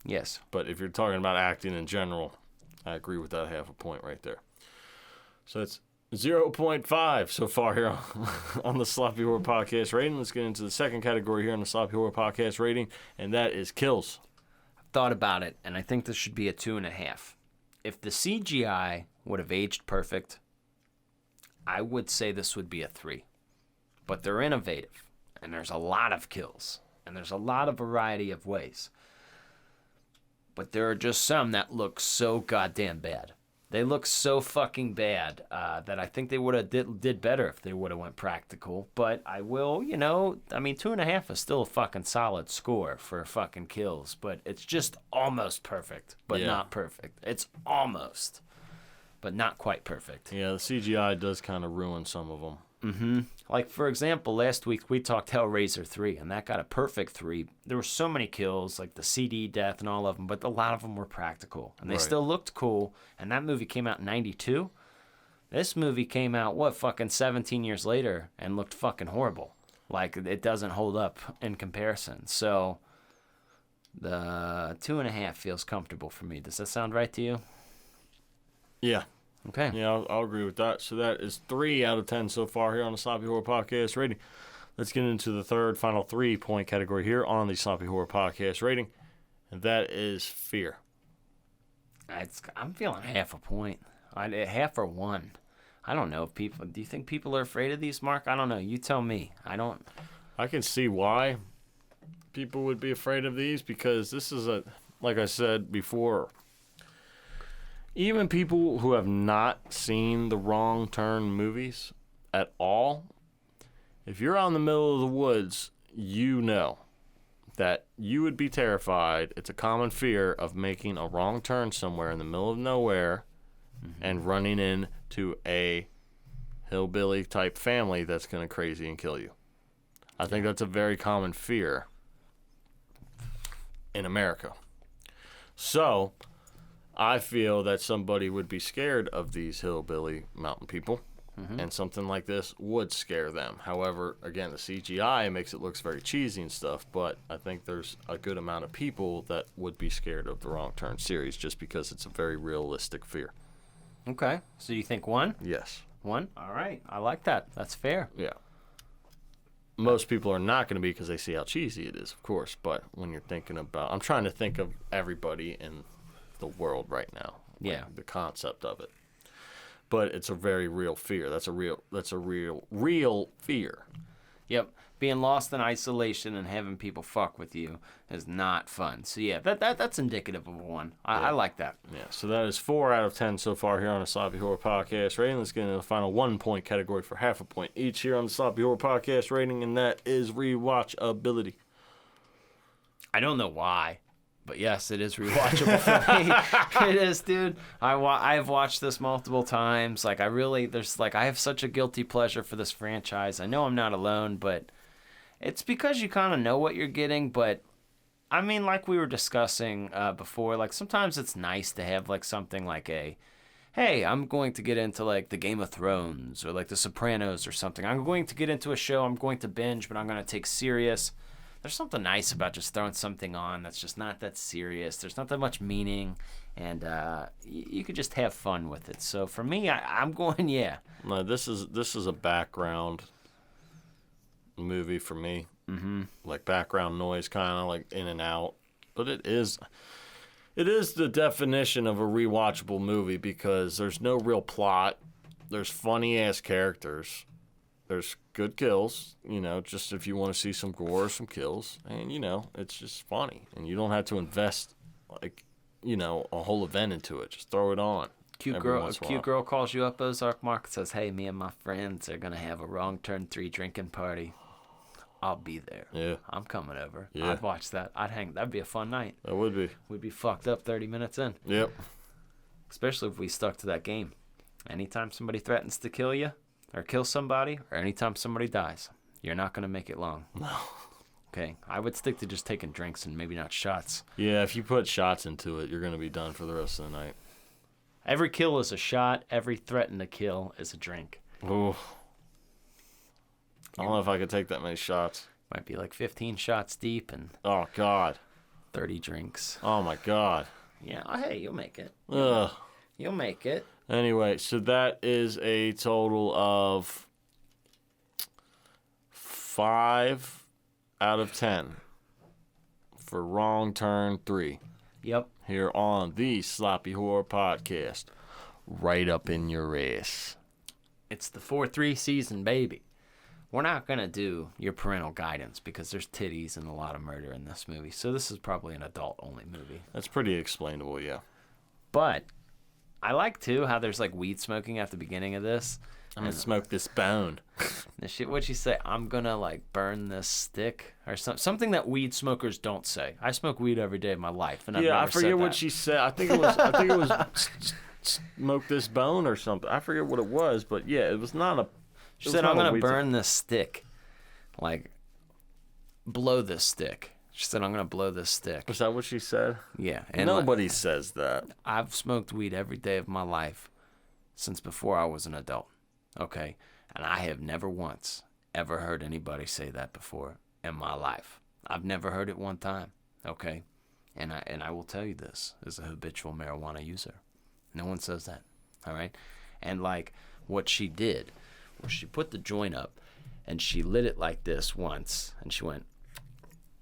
Yes. But if you're talking about acting in general, I agree with that half a point right there. So it's 0.5 so far here on the Sloppy Horror Podcast rating. Let's get into the second category here on the Sloppy Horror Podcast rating, and that is kills. I've thought about it, and I think this should be a 2.5. If the CGI would have aged perfect, I would say this would be a 3. But they're innovative, and there's a lot of kills, and there's a lot of variety of ways. But there are just some that look so goddamn bad. They look so fucking bad that I think they would have did better if they would have went practical. But I will, you know, I mean, 2.5 is still a fucking solid score for fucking kills. But it's just almost perfect, but not perfect. It's almost, but not quite perfect. Yeah, the CGI does kind of ruin some of them. Mm-hmm. Like, for example, last week we talked Hellraiser 3, and that got a perfect 3. There were so many kills, like the CD death and all of them, but a lot of them were practical. And they still looked cool, and that movie came out in 92. This movie came out, fucking 17 years later, and looked fucking horrible. Like, it doesn't hold up in comparison. So, the 2.5 feels comfortable for me. Does that sound right to you? Yeah. Okay. Yeah, I'll agree with that. So that is 3 out of 10 so far here on the Sloppy Horror Podcast rating. Let's get into the third, final 3-point category here on the Sloppy Horror Podcast rating, and that is fear. I'm feeling half a point. Half or 1. I don't know if people... Do you think people are afraid of these, Mark? I don't know. You tell me. I can see why people would be afraid of these, because this is like I said before, even people who have not seen the Wrong Turn movies at all, if you're out in the middle of the woods, you know that you would be terrified. It's a common fear of making a wrong turn somewhere in the middle of nowhere and running into a hillbilly type family that's going to crazy and kill you. I think that's a very common fear in America. So I feel that somebody would be scared of these hillbilly mountain people, and something like this would scare them. However, again, the CGI makes it look very cheesy and stuff, but I think there's a good amount of people that would be scared of the Wrong Turn series just because it's a very realistic fear. Okay. So you think 1? Yes. 1? All right. I like that. That's fair. Yeah. Most people are not going to be because they see how cheesy it is, of course, but when you're thinking about... I'm trying to think of everybody in the world right now. Yeah. The concept of it. But it's a very real fear. That's a real fear. Yep. Being lost in isolation and having people fuck with you is not fun. So yeah, that's indicative of 1. I like that. Yeah, so that is 4 out of 10 so far here on the Sloppy Horror Podcast rating. Let's get into the final 1-point category for half a point each here on the Sloppy Horror Podcast rating, and that is rewatchability. I don't know why, but yes, it is rewatchable for me. It is, dude. I've watched this multiple times. Like, I have such a guilty pleasure for this franchise. I know I'm not alone, but it's because you kind of know what you're getting. But I mean, like we were discussing before, like sometimes it's nice to have like something like hey, I'm going to get into like the Game of Thrones or like the Sopranos or something. I'm going to get into a show I'm going to binge, but I'm going to take serious. There's something nice about just throwing something on that's just not that serious. There's not that much meaning, and you could just have fun with it. So for me, I'm going, yeah. No, this is a background movie for me. Mm-hmm. Like background noise, kind of like in and out. But it is the definition of a rewatchable movie because there's no real plot. There's funny ass characters. There's good kills, just if you want to see some gore or some kills. And, it's just funny. And you don't have to invest, a whole event into it. Just throw it on. Cute girl calls you up, Ozark Mark, and says, hey, me and my friends are going to have a Wrong Turn 3 drinking party. I'll be there. Yeah. I'm coming over. Yeah. I'd watch that. That'd be a fun night. That would be. We'd be fucked up 30 minutes in. Yep. Especially if we stuck to that game. Anytime somebody threatens to kill you, or kill somebody, or anytime somebody dies, you're not going to make it long. No. Okay, I would stick to just taking drinks and maybe not shots. Yeah, if you put shots into it, you're going to be done for the rest of the night. Every kill is a shot. Every threaten to kill is a drink. Ooh. I don't know if I could take that many shots. Might be like 15 shots deep and... Oh, God. 30 drinks. Oh, my God. Yeah, hey, you'll make it. Ugh. You'll make it. Anyway, so that is a total of 5 out of 10 for Wrong Turn 3. Yep. Here on the Sloppy Horror Podcast. Right up in your ass. It's the 4-3 season, baby. We're not going to do your parental guidance because there's titties and a lot of murder in this movie. So this is probably an adult-only movie. That's pretty explainable, yeah. But I like too how there's like weed smoking at the beginning of this. I'm gonna smoke this bone. The shit, what'd she say? I'm gonna like burn this stick or something that weed smokers don't say. I smoke weed every day of my life, and I've never I forget said what that. she said. I think it was smoke this bone or something. I forget what it was, but yeah, it was not a. She said, I'm gonna burn this stick, like blow this stick. She said, I'm gonna blow this stick. Is that what she said? Yeah, and Nobody says that. I've smoked weed every day of my life since before I was an adult. Okay, and I have never once ever heard anybody say that before in my life. I've never heard it one time. Okay, and I will tell you this as a habitual marijuana user, no one says that. All right, and like what she did was she put the joint up and she lit it like this once, and she went,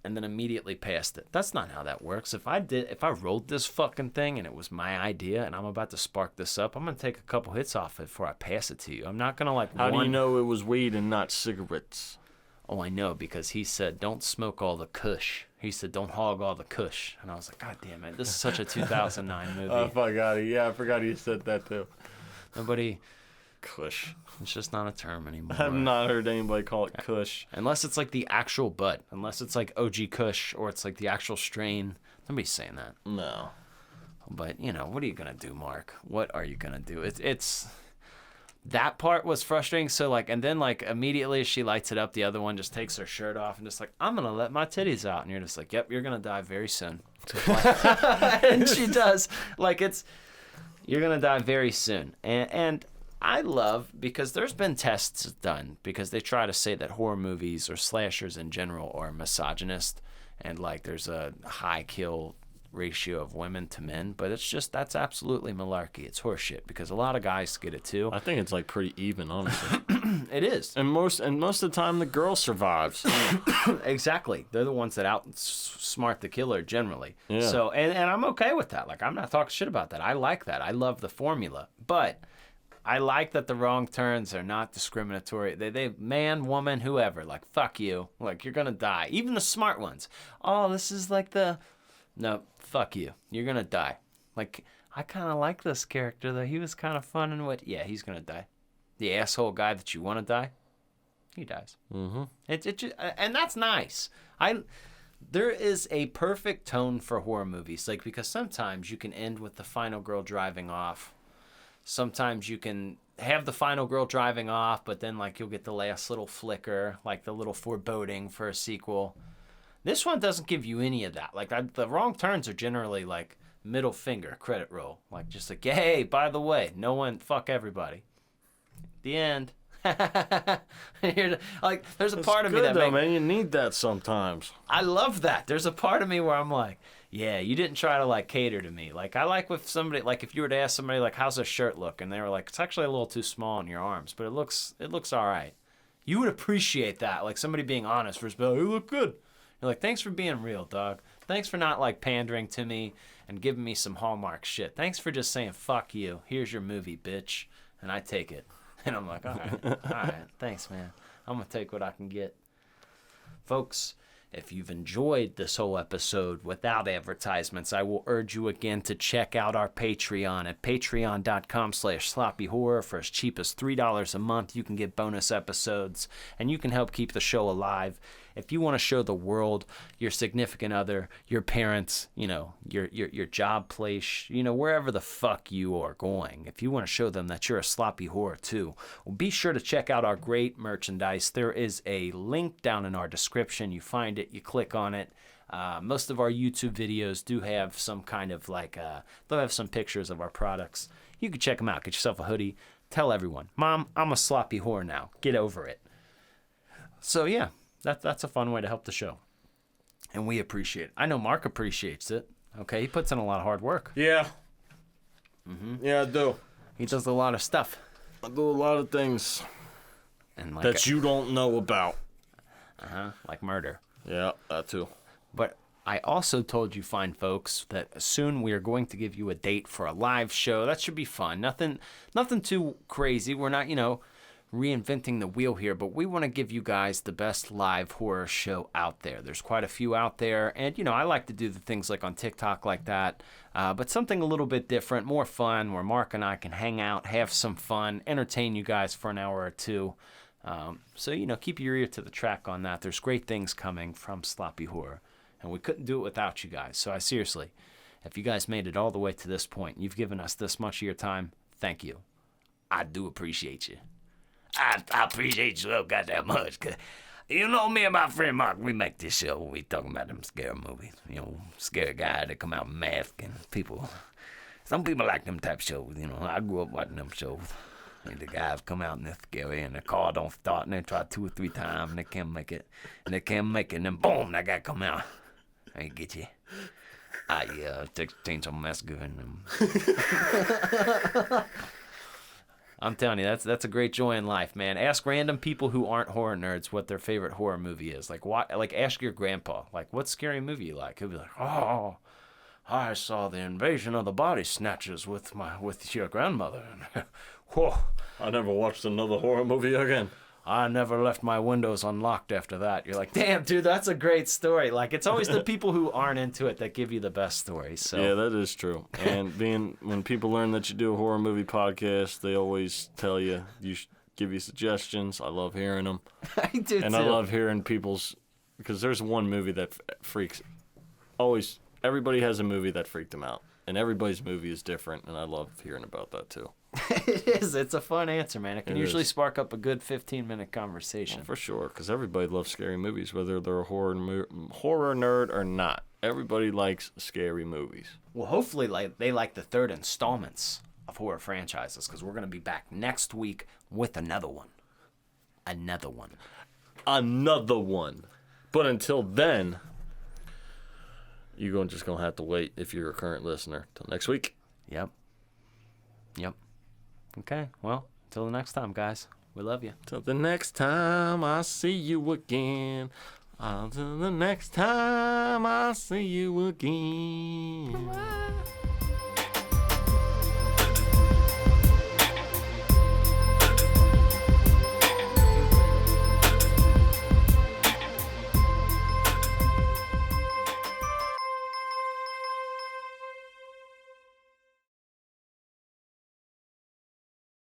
and then immediately passed it. That's not how that works. If I rolled this fucking thing and it was my idea and I'm about to spark this up, I'm gonna take a couple hits off it before I pass it to you. I'm not gonna like. How do you know it was weed and not cigarettes? Oh, I know, because he said don't smoke all the kush. He said don't hog all the kush, and I was like, God damn it, this is such a 2009 movie. Oh, I forgot it. Yeah, I forgot you said that too. Nobody. Kush. It's just not a term anymore. I've not heard anybody call it kush. Unless it's like the actual bud. Unless it's like OG Kush or it's like the actual strain. Nobody's saying that. No. But, you know, what are you going to do, Mark? What are you going to do? It's that part was frustrating. So, like, and then, like, immediately as she lights it up, the other one just takes her shirt off and just like, I'm going to let my titties out. And you're just like, yep, you're going to die very soon. And she does. Like, you're going to die very soon. And I love, because there's been tests done, because they try to say that horror movies or slashers in general are misogynist, and like there's a high kill ratio of women to men, but that's absolutely malarkey. It's horseshit, because a lot of guys get it too. I think it's like pretty even, honestly. It is. And most of the time the girl survives. Exactly. They're the ones that outsmart the killer generally. Yeah. So, and I'm okay with that. Like, I'm not talking shit about that. I like that. I love the formula. But I like that the wrong turns are not discriminatory. They man, woman, whoever, like, fuck you. Like, you're gonna die. Even the smart ones. Oh, this is like no, fuck you. You're gonna die. Like, I kind of like this character, though. He was kind of fun and what? Yeah, he's gonna die. The asshole guy that you want to die, he dies. Mm-hmm. And that's nice. There is a perfect tone for horror movies, like, because sometimes you can end with the final girl driving off. Sometimes you can have the final girl driving off, but then like you'll get the last little flicker, like the little foreboding for a sequel. This one doesn't give you any of that. Like the wrong turns are generally like middle finger credit roll, like just like, hey, by the way, no one, fuck everybody. The end. Like there's a part of me that man, you need that sometimes. I love that. There's a part of me where I'm like, yeah, you didn't try to like cater to me. Like I like with somebody, like if you were to ask somebody like, how's their shirt look, and they were like, it's actually a little too small on your arms, but it looks all right. You would appreciate that, like somebody being honest versus, oh, you look good. You're like, thanks for being real, dog. Thanks for not like pandering to me and giving me some Hallmark shit. Thanks for just saying fuck you. Here's your movie, bitch, and I take it. And I'm like, all right, thanks, man. I'm going to take what I can get. Folks, if you've enjoyed this whole episode without advertisements, I will urge you again to check out our Patreon at patreon.com/sloppyhorror. For as cheap as $3 a month, you can get bonus episodes, and you can help keep the show alive. If you want to show the world, your significant other, your parents, you know, your job place, you know, wherever the fuck you are going, if you want to show them that you're a sloppy whore too, well, be sure to check out our great merchandise. There is a link down in our description. You find it, you click on it. Most of our YouTube videos do have some kind of like, they'll have some pictures of our products. You can check them out. Get yourself a hoodie. Tell everyone, Mom, I'm a sloppy whore now. Get over it. So yeah. That's a fun way to help the show. And we appreciate it. I know Mark appreciates it. Okay, he puts in a lot of hard work. Yeah. Mm-hmm. Yeah, I do. He does a lot of stuff. I do a lot of things and like that you don't know about. Like murder. Yeah, that too. But I also told you fine folks that soon we are going to give you a date for a live show. That should be fun. Nothing too crazy. We're not, reinventing the wheel here, but we want to give you guys the best live horror show out there. There's quite a few out there, and you know, I like to do the things like on TikTok like that, but something a little bit different, more fun, where Mark and I can hang out, have some fun, entertain you guys for an hour or two. So, you know, keep your ear to the track on that. There's great things coming from Sloppy Horror, and we couldn't do it without you guys. So I seriously, if you guys made it all the way to this point, you've given us this much of your time, thank you. I do appreciate you. I appreciate you goddamn much. Cause you know, me and my friend Mark, we make this show. We talking about them scary movies. You know, scary guy that come out masked and people. Some people like them type shows. You know, I grew up watching them shows. And the guys come out and they're scary and the car don't start and they try 2 or 3 times and they can't make it. And they can't make it and then boom, that guy come out. And get you. Yeah, Texas Chainsaw Massacre and them. I'm telling you, that's a great joy in life, man. Ask random people who aren't horror nerds what their favorite horror movie is. Like, what? Like, ask your grandpa, like, what scary movie you like? He'll be like, oh, I saw the Invasion of the Body Snatchers with your grandmother. Whoa! I never watched another horror movie again. I never left my windows unlocked after that. You're like, damn, dude, that's a great story. Like, it's always the people who aren't into it that give you the best stories. So. Yeah, that is true. And when people learn that you do a horror movie podcast, they always tell you, give you suggestions. I love hearing them. I do, and too. I love hearing people's, because there's one movie that everybody has a movie that freaked them out. And everybody's movie is different, and I love hearing about that, too. It is. It's a fun answer, man. It can usually is. Spark up a good 15-minute conversation. Well, for sure, because everybody loves scary movies, whether they're a horror nerd or not. Everybody likes scary movies. Well, hopefully they like the third installments of horror franchises, because we're going to be back next week with another one. Another one. But until then, you're just going to have to wait, if you're a current listener, till next week. Yep. Okay, well, till the next time, guys. We love you. Till the next time I see you again. Till the next time I see you again. Bye-bye.